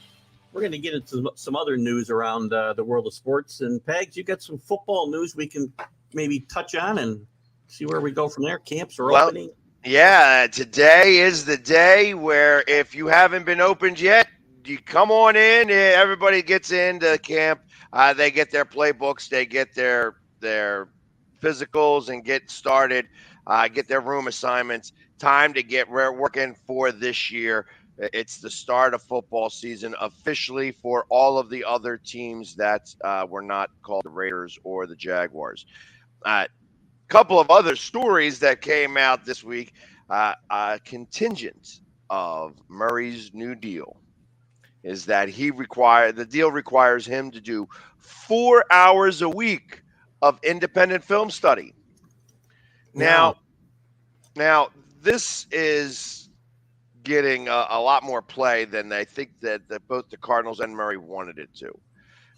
[SPEAKER 2] we're going to get into some other news around the world of sports. And Pags, you got some football news we can maybe touch on and see where we go from there. Camps are opening.
[SPEAKER 3] Yeah, today is the day where if you haven't been opened yet, you come on in. Everybody gets into camp. They get their playbooks. They get their physicals and get started. Get their room assignments. Time to get working for this year. It's the start of football season officially for all of the other teams that were not called the Raiders or the Jaguars. Couple of other stories that came out this week. A contingent of Murray's new deal is that the deal requires him to do 4 hours a week of independent film study. Now, this is getting a lot more play than I think that both the Cardinals and Murray wanted it to,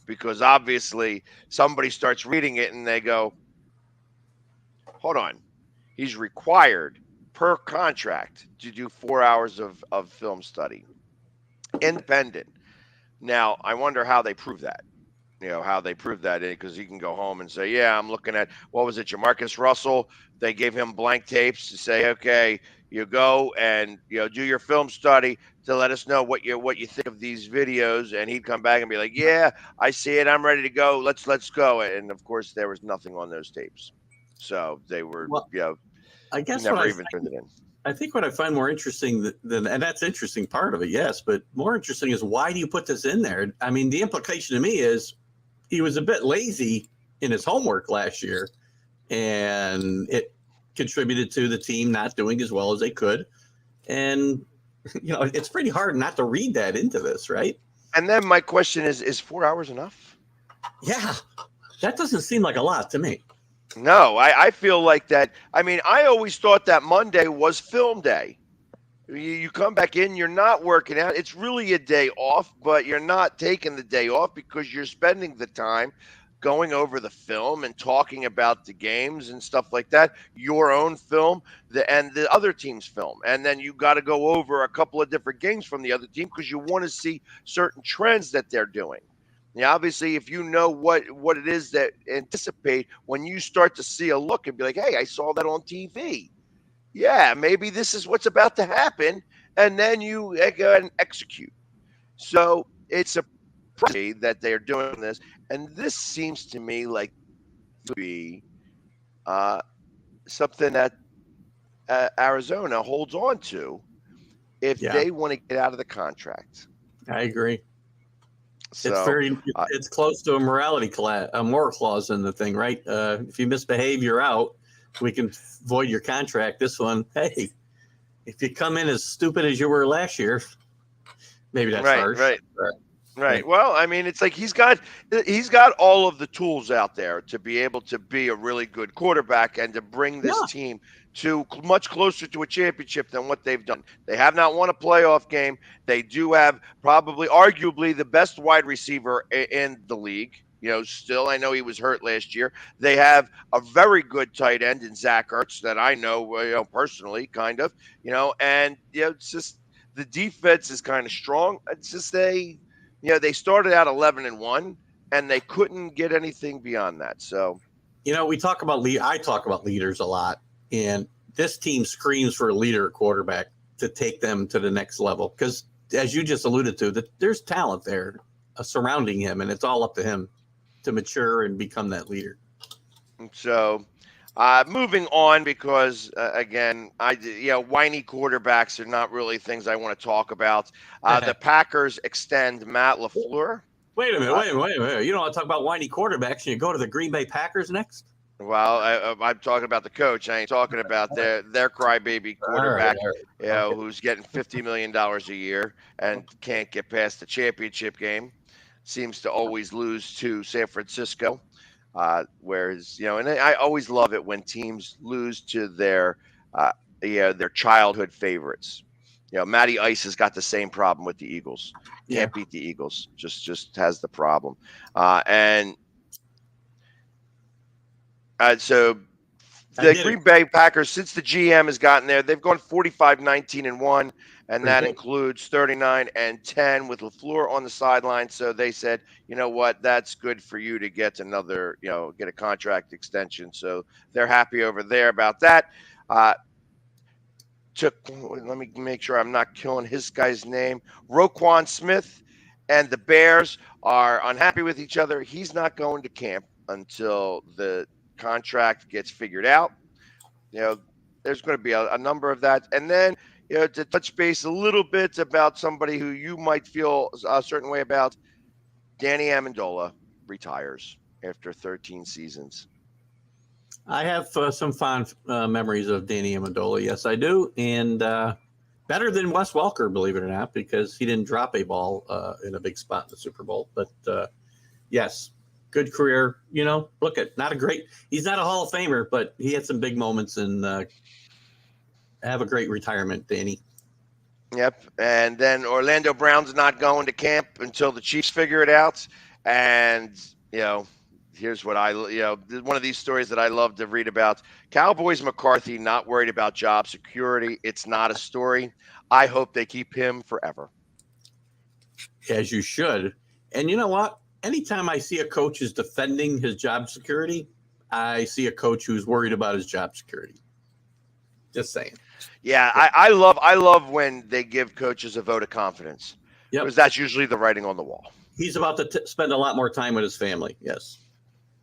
[SPEAKER 3] because obviously somebody starts reading it and they go, hold on, he's required per contract to do 4 hours of film study, independent. Now, I wonder how they prove that. How they prove that, because he can go home and say, yeah, I'm looking at, what was it, Jamarcus Russell? They gave him blank tapes to say, okay, you go and do your film study to let us know what you think of these videos, and he'd come back and be like, yeah, I see it, I'm ready to go, let's go. And of course, there was nothing on those tapes. So they were,
[SPEAKER 2] I guess
[SPEAKER 3] never even turned it in.
[SPEAKER 2] I think what I find more interesting than, and that's interesting part of it, yes, but more interesting is, why do you put this in there? I mean, the implication to me is he was a bit lazy in his homework last year, and it contributed to the team not doing as well as they could. And, it's pretty hard not to read that into this, right?
[SPEAKER 3] And then my question is 4 hours enough?
[SPEAKER 2] Yeah, that doesn't seem like a lot to me.
[SPEAKER 3] No, I feel like that. I mean, I always thought that Monday was film day. You come back in, you're not working out. It's really a day off, but you're not taking the day off because you're spending the time going over the film and talking about the games and stuff like that, your own film and the other team's film. And then you got to go over a couple of different games from the other team because you want to see certain trends that they're doing. Yeah, obviously, if you know what it is that anticipate, when you start to see a look and be like, hey, I saw that on TV. Yeah, maybe this is what's about to happen. And then you go and execute. So it's a pity that they're doing this. And this seems to me like to be something that Arizona holds on to if they want to get out of the contract.
[SPEAKER 2] I agree.
[SPEAKER 3] So,
[SPEAKER 2] it's close to a moral clause in the thing, right? If you misbehave, you're out. We can void your contract. This one, hey, if you come in as stupid as you were last year, maybe that's harsh.
[SPEAKER 3] Right. Well, I mean, it's like he's got all of the tools out there to be able to be a really good quarterback and to bring this team to much closer to a championship than what they've done. They have not won a playoff game. They do have probably, arguably, the best wide receiver in the league. still. I know he was hurt last year. They have a very good tight end in Zach Ertz that I know, personally, kind of, and it's just the defense is kind of strong. It's just they started out 11-1, and they couldn't get anything beyond that. So,
[SPEAKER 2] we talk about I talk about leaders a lot, and this team screams for a leader quarterback to take them to the next level. Because as you just alluded to, that there's talent there surrounding him, and it's all up to him to mature and become that leader.
[SPEAKER 3] So, moving on, because again, whiny quarterbacks are not really things I want to talk about. The Packers extend Matt LaFleur.
[SPEAKER 2] Wait a minute. You don't want to talk about whiny quarterbacks and you go to the Green Bay Packers next?
[SPEAKER 3] Well, I'm talking about the coach. I ain't talking about their crybaby quarterback,
[SPEAKER 2] all right.
[SPEAKER 3] who's getting $50 million a year and can't get past the championship game. Seems to always lose to San Francisco. Whereas, and I always love it when teams lose to their childhood favorites. Matty Ice has got the same problem with the Eagles. Can't beat the Eagles. Just has the problem. So the Green Bay Packers, since the GM has gotten there, they've gone 45-19-1, and that includes 39-10 with LaFleur on the sideline. So they said, you know what, that's good for you to get another, get a contract extension. So they're happy over there about that. Let me make sure I'm not killing his guy's name. Roquan Smith and the Bears are unhappy with each other. He's not going to camp until the contract gets figured out. There's going to be a number of that. And then, to touch base a little bit about somebody who you might feel a certain way about, Danny Amendola retires after 13 seasons.
[SPEAKER 2] I have some fond memories of Danny Amendola. Yes, I do. And better than Wes Welker, believe it or not, because he didn't drop a ball in a big spot in the Super Bowl. But yes, good career. He's not a Hall of Famer, but he had some big moments, and have a great retirement, Danny.
[SPEAKER 3] Yep. And then Orlando Brown's not going to camp until the Chiefs figure it out. And, here's what one of these stories that I love to read about. Cowboys McCarthy not worried about job security. It's not a story. I hope they keep him forever.
[SPEAKER 2] As you should. And you know what? Anytime I see a coach is defending his job security, I see a coach who's worried about his job security. Just saying.
[SPEAKER 3] Yeah, I love when they give coaches a vote of confidence.
[SPEAKER 2] Yep.
[SPEAKER 3] Because that's usually the writing on the wall.
[SPEAKER 2] He's about to spend a lot more time with his family. Yes.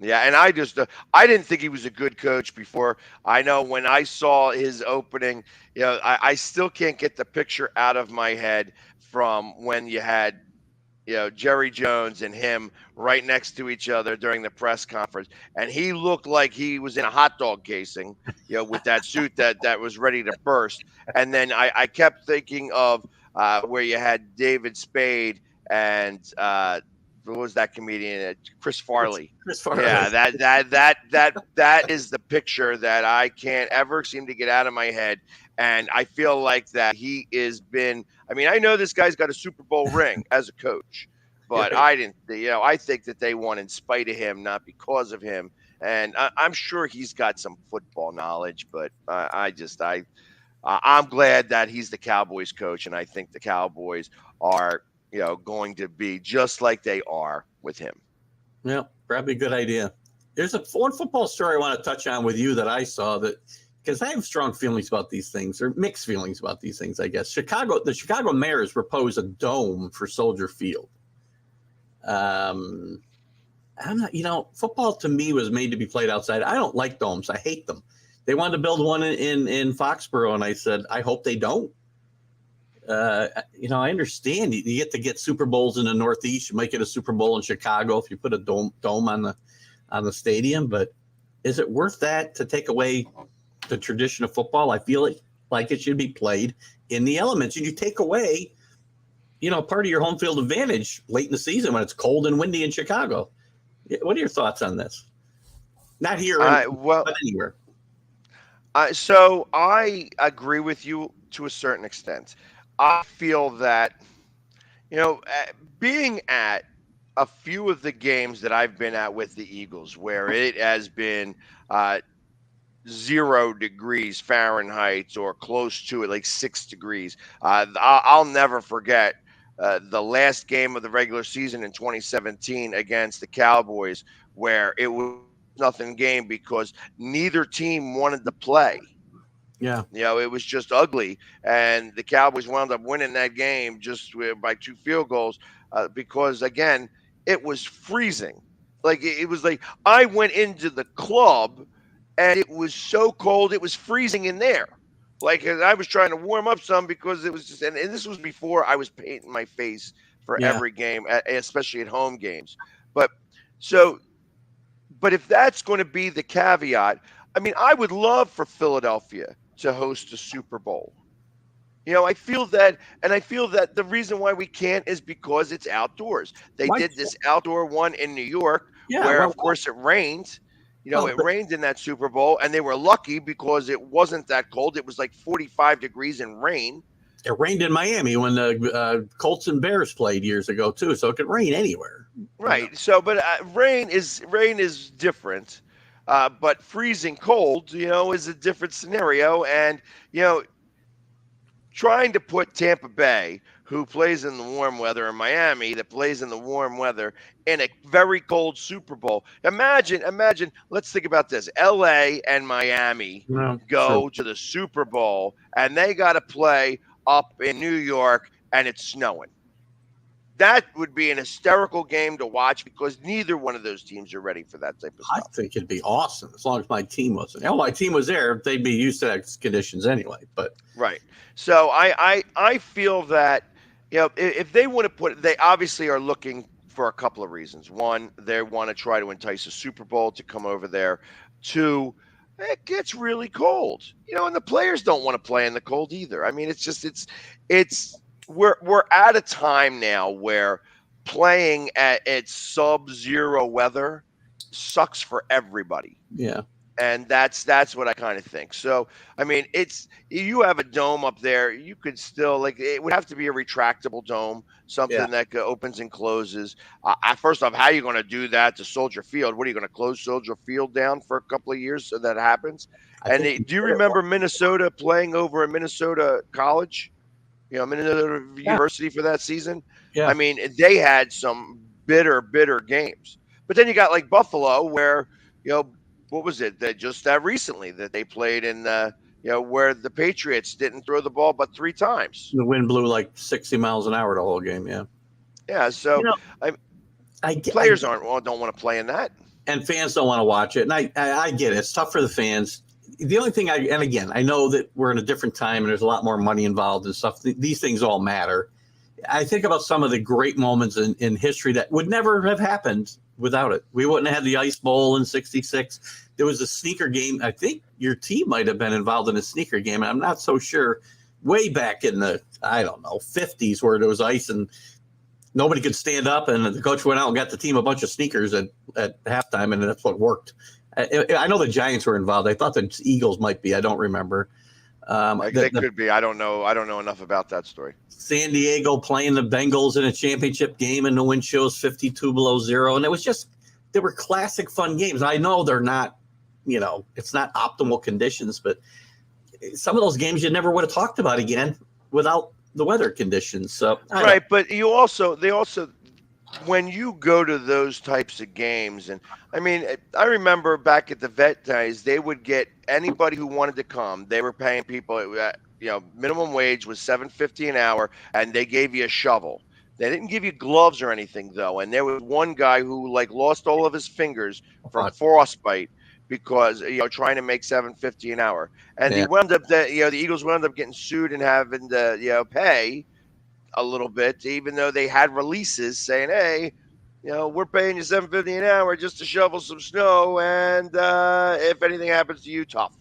[SPEAKER 3] Yeah, and I didn't think he was a good coach before. I know when I saw his opening, I still can't get the picture out of my head from when you had, Jerry Jones and him right next to each other during the press conference. And he looked like he was in a hot dog casing, with that suit that was ready to burst. And then I kept thinking of where you had David Spade and what was that comedian? Chris Farley.
[SPEAKER 2] Chris Farley.
[SPEAKER 3] Yeah, that is the picture that I can't ever seem to get out of my head. And I feel like that he is I know this guy's got a Super Bowl ring as a coach, but I think that they won in spite of him, not because of him. And I'm sure he's got some football knowledge, but I'm glad that he's the Cowboys coach. And I think the Cowboys are, going to be just like they are with him.
[SPEAKER 2] Yeah, probably a good idea. There's one football story I want to touch on with you that I saw because I have strong feelings about these things, or mixed feelings about these things, I guess. The Chicago Mayor's proposed a dome for Soldier Field. I'm not, football to me was made to be played outside. I don't like domes. I hate them. They wanted to build one in Foxborough, and I said, I hope they don't. I understand you get Super Bowls in the Northeast. You might get a Super Bowl in Chicago if you put a dome on the stadium, but is it worth that to take away the tradition of football? I feel like it should be played in the elements, and you take away, part of your home field advantage late in the season when it's cold and windy in Chicago. What are your thoughts on this? Not here, but anywhere.
[SPEAKER 3] So I agree with you to a certain extent. I feel that, being at a few of the games that I've been at with the Eagles where it has been 0 degrees Fahrenheit or close to it, like 6 degrees. I'll never forget the last game of the regular season in 2017 against the Cowboys, where it was nothing game because neither team wanted to play.
[SPEAKER 2] Yeah.
[SPEAKER 3] It was just ugly, and the Cowboys wound up winning that game just by 2 field goals because, again, it was freezing. Like it was like I went into the club, and it was so cold, it was freezing in there. Like and I was trying to warm up some because it was just, and this was before I was painting my face for
[SPEAKER 2] Yeah.
[SPEAKER 3] every game, especially at home games. But so but if that's going to be the caveat, I mean, I would love for Philadelphia to host a Super Bowl. I feel that, and I feel that the reason why we can't is because it's outdoors. They
[SPEAKER 2] Why
[SPEAKER 3] did this outdoor one in New York,
[SPEAKER 2] Yeah,
[SPEAKER 3] where,
[SPEAKER 2] well,
[SPEAKER 3] of course, it rained.
[SPEAKER 2] well,
[SPEAKER 3] It
[SPEAKER 2] but-
[SPEAKER 3] rained in that Super Bowl, and they were lucky because it wasn't that cold. It was like 45 degrees and rain.
[SPEAKER 2] It rained in Miami when the Colts and Bears played years ago too, so it could rain anywhere.
[SPEAKER 3] Right. So, but rain is different. But freezing cold, is a different scenario. And trying to put Tampa Bay, who plays in the warm weather, and Miami, that plays in the warm weather, in a very cold Super Bowl. Imagine. Let's think about this: L.A. and Miami
[SPEAKER 2] No,
[SPEAKER 3] go to the Super Bowl, and they got to play up in New York, and it's snowing. That would be an hysterical game to watch because neither one of those teams are ready for that type of
[SPEAKER 2] I
[SPEAKER 3] stuff.
[SPEAKER 2] think it'd be awesome as long as my team wasn't. My team was there; they'd be used to those conditions anyway. But
[SPEAKER 3] Right. So I feel that if they want to put, they obviously are looking for a couple of reasons. One, they want to try to entice a Super Bowl to come over there. Two, it gets really cold, and the players don't want to play in the cold either. I mean, it's we're at a time now where playing at sub-zero weather sucks for everybody.
[SPEAKER 2] yeah,
[SPEAKER 3] And that's what I kind of think. So, I mean, you have a dome up there. You could still, like, it would have to be a retractable dome, something that opens and closes. First off, how are you going to do that to Soldier Field? What are you going to close Soldier Field down for a couple of years so that happens? Do you remember Minnesota playing over at Minnesota College? Minnesota University for that season?
[SPEAKER 2] Yeah.
[SPEAKER 3] I mean, they had some bitter games. But then you got like Buffalo where, what was it that just recently that they played in where the Patriots didn't throw the ball but 3 times.
[SPEAKER 2] the wind blew like 60 miles an hour the whole game. Yeah.
[SPEAKER 3] So players don't want to play in that,
[SPEAKER 2] and fans don't want to watch it. And I get it; it's tough for the fans. The only thing and again, I know that we're in a different time and there's a lot more money involved and stuff. These things all matter. I think about some of the great moments in history that would never have happened without it. We wouldn't have had the Ice Bowl in '66. There was a sneaker game. I think your team might have been involved in a sneaker game. I'm not so sure. Way back in the, 50s where there was ice and nobody could stand up and the coach went out and got the team a bunch of sneakers at halftime and that's what worked. I know the Giants were involved. I thought the Eagles might be. I don't remember.
[SPEAKER 3] They could be. I don't know enough about that story.
[SPEAKER 2] San Diego playing the Bengals in a championship game and the wind chill's 52 below zero. And it was just, they were classic fun games. I know they're not, it's not optimal conditions, but some of those games you never would have talked about again without the weather conditions. So
[SPEAKER 3] right, but they also when you go to those types of games, and I mean, I remember back at the vet days, they would get anybody who wanted to come. They were paying people, minimum wage was $7.50 an hour, and they gave you a shovel. They didn't give you gloves or anything though. And there was one guy who lost all of his fingers from frostbite because trying to make $7.50 an hour, and he wound up the Eagles wound up getting sued and having to pay a little bit, even though they had releases saying, hey, we're paying you $7.50 an hour just to shovel some snow, and if anything happens to you, tough.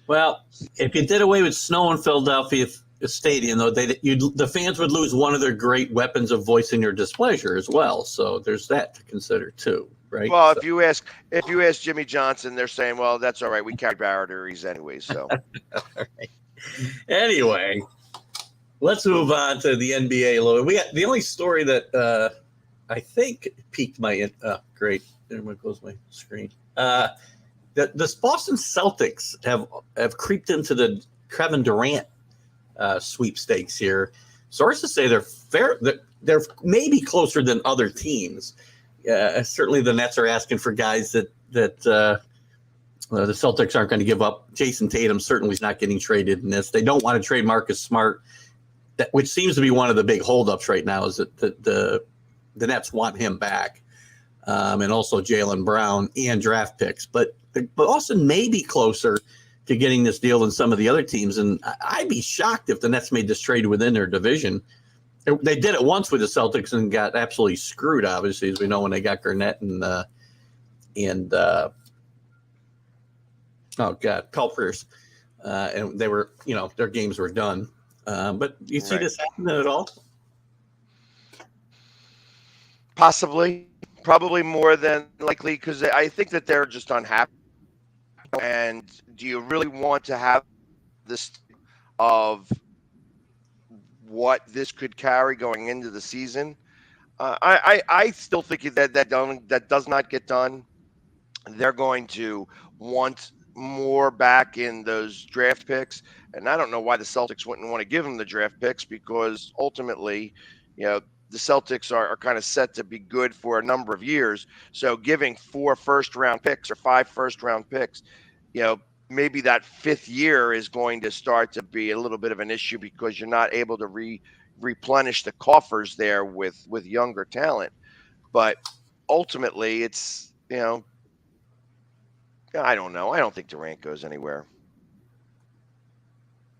[SPEAKER 2] Well, if you did away with snow in Philadelphia Stadium, though, the fans would lose one of their great weapons of voicing their displeasure as well. So there's that to consider too, right?
[SPEAKER 3] Well,
[SPEAKER 2] so.
[SPEAKER 3] if you ask Jimmy Johnson, they're saying, well, that's all right. We carry batteries anyway. So
[SPEAKER 2] right. Anyway. Let's move on to the NBA a little bit. The only story that I think piqued my great. There goes my screen. The Boston Celtics have creeped into the Kevin Durant sweepstakes here. Sources say they're fair. They're maybe closer than other teams. Certainly, the Nets are asking for guys that the Celtics aren't going to give up. Jason Tatum certainly is not getting traded in this. They don't want to trade Marcus Smart, which seems to be one of the big holdups right now. Is that the Nets want him back, and also Jaylen Brown and draft picks. But Boston may be closer to getting this deal than some of the other teams, and I'd be shocked if the Nets made this trade within their division. They did it once with the Celtics and got absolutely screwed, obviously, as we know, when they got Garnett and Paul Pierce, and they were, their games were done. But you see this happening at all?
[SPEAKER 3] Possibly, probably more than likely, because I think that they're just unhappy. And do you really want to have this of what this could carry going into the season? I still think that does not get done. They're going to want more back in those draft picks, and I don't know why the Celtics wouldn't want to give them the draft picks, because ultimately, the Celtics are kind of set to be good for a number of years. So giving 4 first-round picks or 5 first-round picks, maybe that 5th year is going to start to be a little bit of an issue, because you're not able to replenish the coffers there with younger talent. But ultimately, it's, I don't know. I don't think Durant goes anywhere.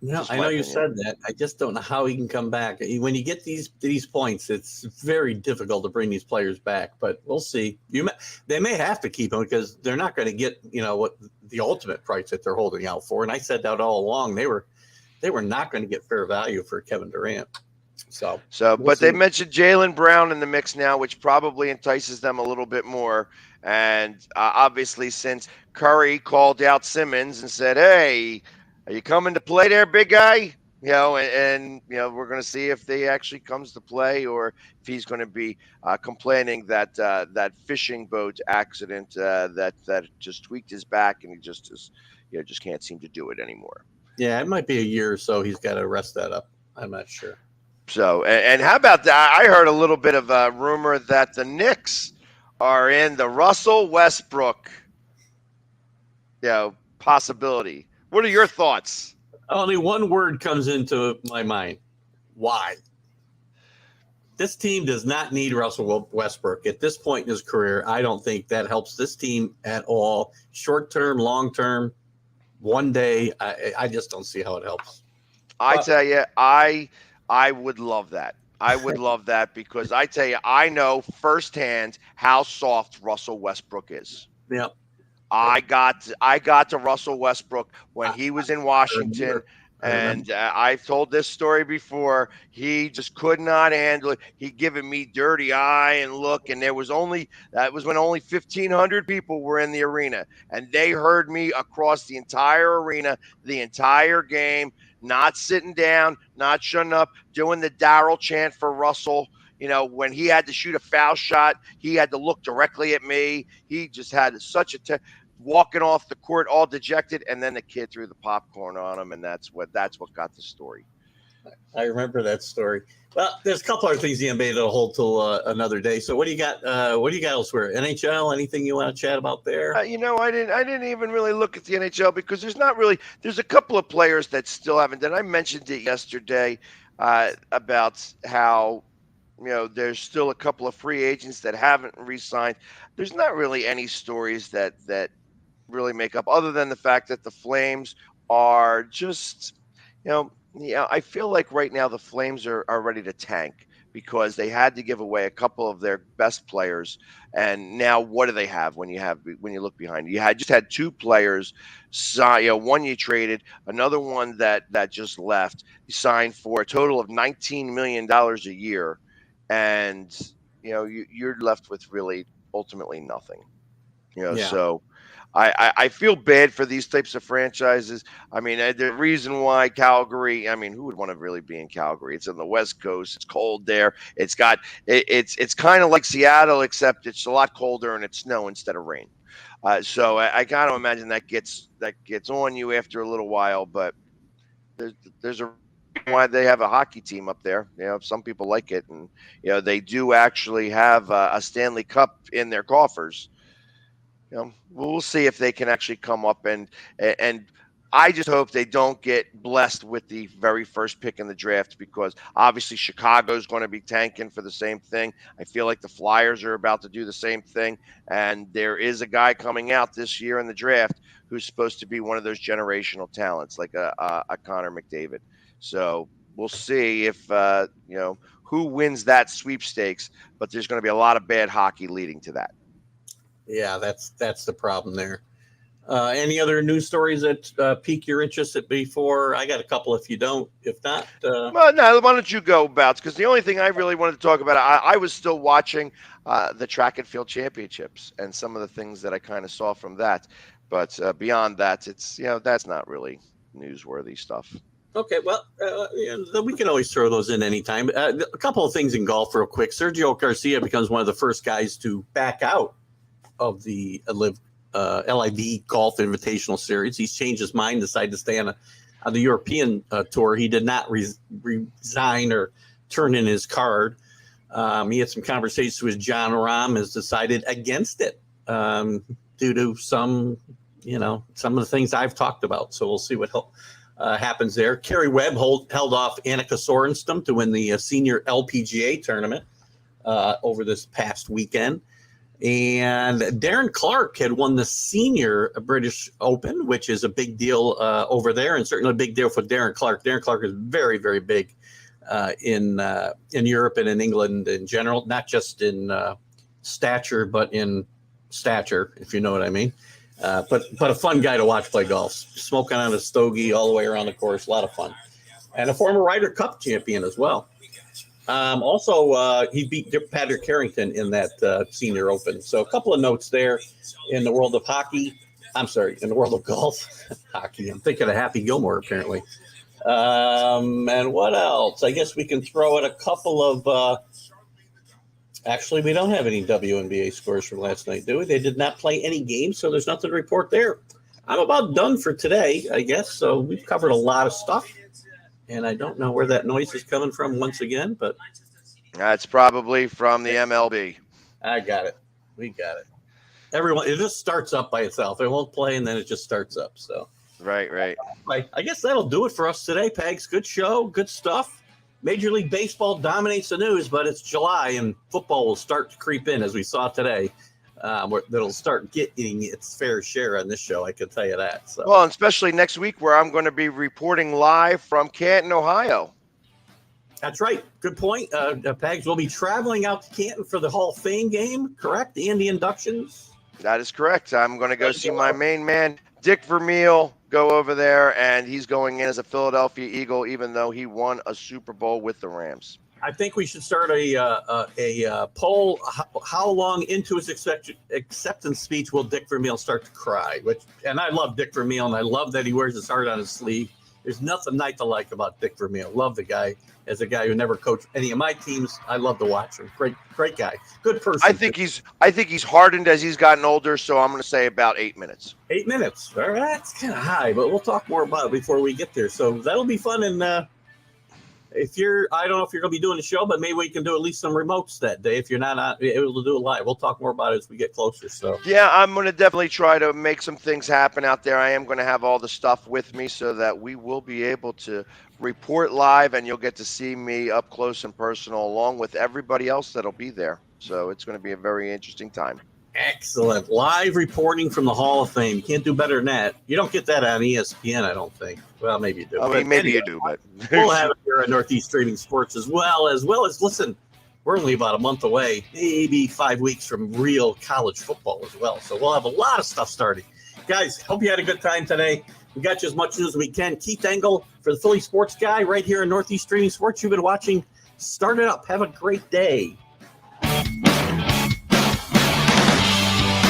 [SPEAKER 2] No, I know you said that. I just don't know how he can come back. When you get these points, it's very difficult to bring these players back. But we'll see. They may have to keep him, because they're not going to get what the ultimate price that they're holding out for. And I said that all along. They were not going to get fair value for Kevin Durant. So we'll see.
[SPEAKER 3] They mentioned Jaylen Brown in the mix now, which probably entices them a little bit more. And obviously, since Curry called out Simmons and said, "Hey, are you coming to play there, big guy?" And we're going to see if he actually comes to play, or if he's going to be complaining that that fishing boat accident that just tweaked his back, and he just can't seem to do it anymore.
[SPEAKER 2] Yeah, it might be a year or so. He's got to rest that up. I'm not sure.
[SPEAKER 3] So, and how about that? I heard a little bit of a rumor that the Knicks are in the Russell Westbrook, possibility. What are your thoughts?
[SPEAKER 2] Only one word comes into my mind. Why? This team does not need Russell Westbrook. At this point in his career, I don't think that helps this team at all. Short term, long term, one day, I just don't see how it helps.
[SPEAKER 3] I tell you, I would love that. I would love that, because I tell you, I know firsthand how soft Russell Westbrook is.
[SPEAKER 2] Yeah.
[SPEAKER 3] I got to Russell Westbrook when he was in Washington, and I've told this story before. He just could not handle it. He given me dirty eye and look, and that was when only 1,500 people were in the arena, and they heard me across the entire arena, the entire game, not sitting down, not shutting up, doing the Darryl chant for Russell. When he had to shoot a foul shot, he had to look directly at me. He just had such walking off the court all dejected, and then the kid threw the popcorn on him, and that's what got the story.
[SPEAKER 2] I remember that story. Well, there's a couple other things the NBA that'll hold till another day. So what do you got? What do you got elsewhere? NHL? Anything you want to chat about there?
[SPEAKER 3] I didn't even really look at the NHL, because there's a couple of players that still haven't done. I mentioned it yesterday about how there's still a couple of free agents that haven't re-signed. There's not really any stories that really make up, other than the fact that the Flames are just, I feel like right now the Flames are ready to tank, because they had to give away a couple of their best players, and now what do they have when you look behind you? You just had 2 players one you traded, another one that just left. You signed for a total of $19 million a year, and you're left with really ultimately nothing.
[SPEAKER 2] Yeah.
[SPEAKER 3] So I feel bad for these types of franchises. I mean, the reason why Calgary, I mean, who would want to really be in Calgary? It's on the West Coast. It's cold there. It's kind of like Seattle, except it's a lot colder and it's snow instead of rain. So I kind of imagine that gets on you after a little while. But there's a reason why they have a hockey team up there. Some people like it, and they do actually have a Stanley Cup in their coffers. We'll see if they can actually come up and I just hope they don't get blessed with the very first pick in the draft, because obviously Chicago's going to be tanking for the same thing. I feel like the Flyers are about to do the same thing, and there is a guy coming out this year in the draft who's supposed to be one of those generational talents, like a Connor McDavid. So we'll see if who wins that sweepstakes, but there's going to be a lot of bad hockey leading to that.
[SPEAKER 2] Yeah, that's the problem there. Any other news stories that pique your interest before? I got a couple if you don't. If not.
[SPEAKER 3] Well, no, why don't you go, Bouts? Because the only thing I really wanted to talk about, I was still watching the track and field championships and some of the things that I kind of saw from that. But beyond that, it's, that's not really newsworthy stuff.
[SPEAKER 2] Okay, well, we can always throw those in anytime. A couple of things in golf real quick. Sergio Garcia becomes one of the first guys to back out of the LIV Golf Invitational Series. He's changed his mind, decided to stay on the European tour. He did not resign or turn in his card. He had some conversations with John Rahm, has decided against it due to some of the things I've talked about. So we'll see what happens there. Kerry Webb held off Annika Sorenstam to win the senior LPGA tournament over this past weekend. And Darren Clark had won the senior British Open, which is a big deal over there, and certainly a big deal for Darren Clark. Darren Clark is very, very big in Europe and in England in general, not just in stature, but in stature, if you know what I mean. But a fun guy to watch play golf, smoking on a stogie all the way around the course, a lot of fun. And a former Ryder Cup champion as well. Also, he beat Patrick Carrington in that senior open. So a couple of notes there in the world of hockey. I'm sorry, in the world of golf. Hockey. I'm thinking of Happy Gilmore, apparently. And what else? I guess we can throw in a couple of actually, we don't have any WNBA scores from last night, do we? They did not play any games, so there's nothing to report there. I'm about done for today, I guess. So we've covered a lot of stuff. And I don't know where that noise is coming from once again, but
[SPEAKER 3] that's probably from the MLB.
[SPEAKER 2] I got it. We got it. It just starts up by itself. It won't play, and then it just starts up. So
[SPEAKER 3] right.
[SPEAKER 2] I guess that'll do it for us today, Pegs. Good show, good stuff. Major League Baseball dominates the news, but it's July, and football will start to creep in, as we saw today. That'll start getting its fair share on this show, I can tell you that. So.
[SPEAKER 3] Well, especially next week, where I'm going to be reporting live from Canton, Ohio.
[SPEAKER 2] That's right. Good point. Pags will be traveling out to Canton for the Hall of Fame game, correct? And the inductions?
[SPEAKER 3] That is correct. I'm going to go see my main man, Dick Vermeil, go over there, and he's going in as a Philadelphia Eagle, even though he won a Super Bowl with the Rams.
[SPEAKER 2] I think we should start a poll. How long into his acceptance speech will Dick Vermeil start to cry? And I love Dick Vermeil, and I love that he wears his heart on his sleeve. There's nothing not to like about Dick Vermeil. Love the guy. As a guy who never coached any of my teams, I love to watch him. Great guy. Good person.
[SPEAKER 3] I think he's hardened as he's gotten older, so I'm going to say about 8 minutes.
[SPEAKER 2] 8 minutes. All right, that's kind of high, but we'll talk more about it before we get there. So that'll be fun. And I don't know if you're going to be doing the show, but maybe we can do at least some remotes that day if you're not able to do it live. We'll talk more about it as we get closer. So
[SPEAKER 3] yeah, I'm going to definitely try to make some things happen out there. I am going to have all the stuff with me so that we will be able to report live, and you'll get to see me up close and personal along with everybody else that'll be there. So it's going to be a very interesting time.
[SPEAKER 2] Excellent. Live reporting from the Hall of Fame. Can't do better than that. You don't get that on ESPN, I don't think. Well, maybe you do.
[SPEAKER 3] I mean, maybe you do, but
[SPEAKER 2] we'll have it here at Northeast Streaming Sports as well as listen, we're only about a month away, maybe 5 weeks from real college football as well. So we'll have a lot of stuff starting. Guys, hope you had a good time today. We got you as much news as we can. Keith Engel for the Philly Sports Guy right here in Northeast Streaming Sports. You've been watching Start It Up. Have a great day.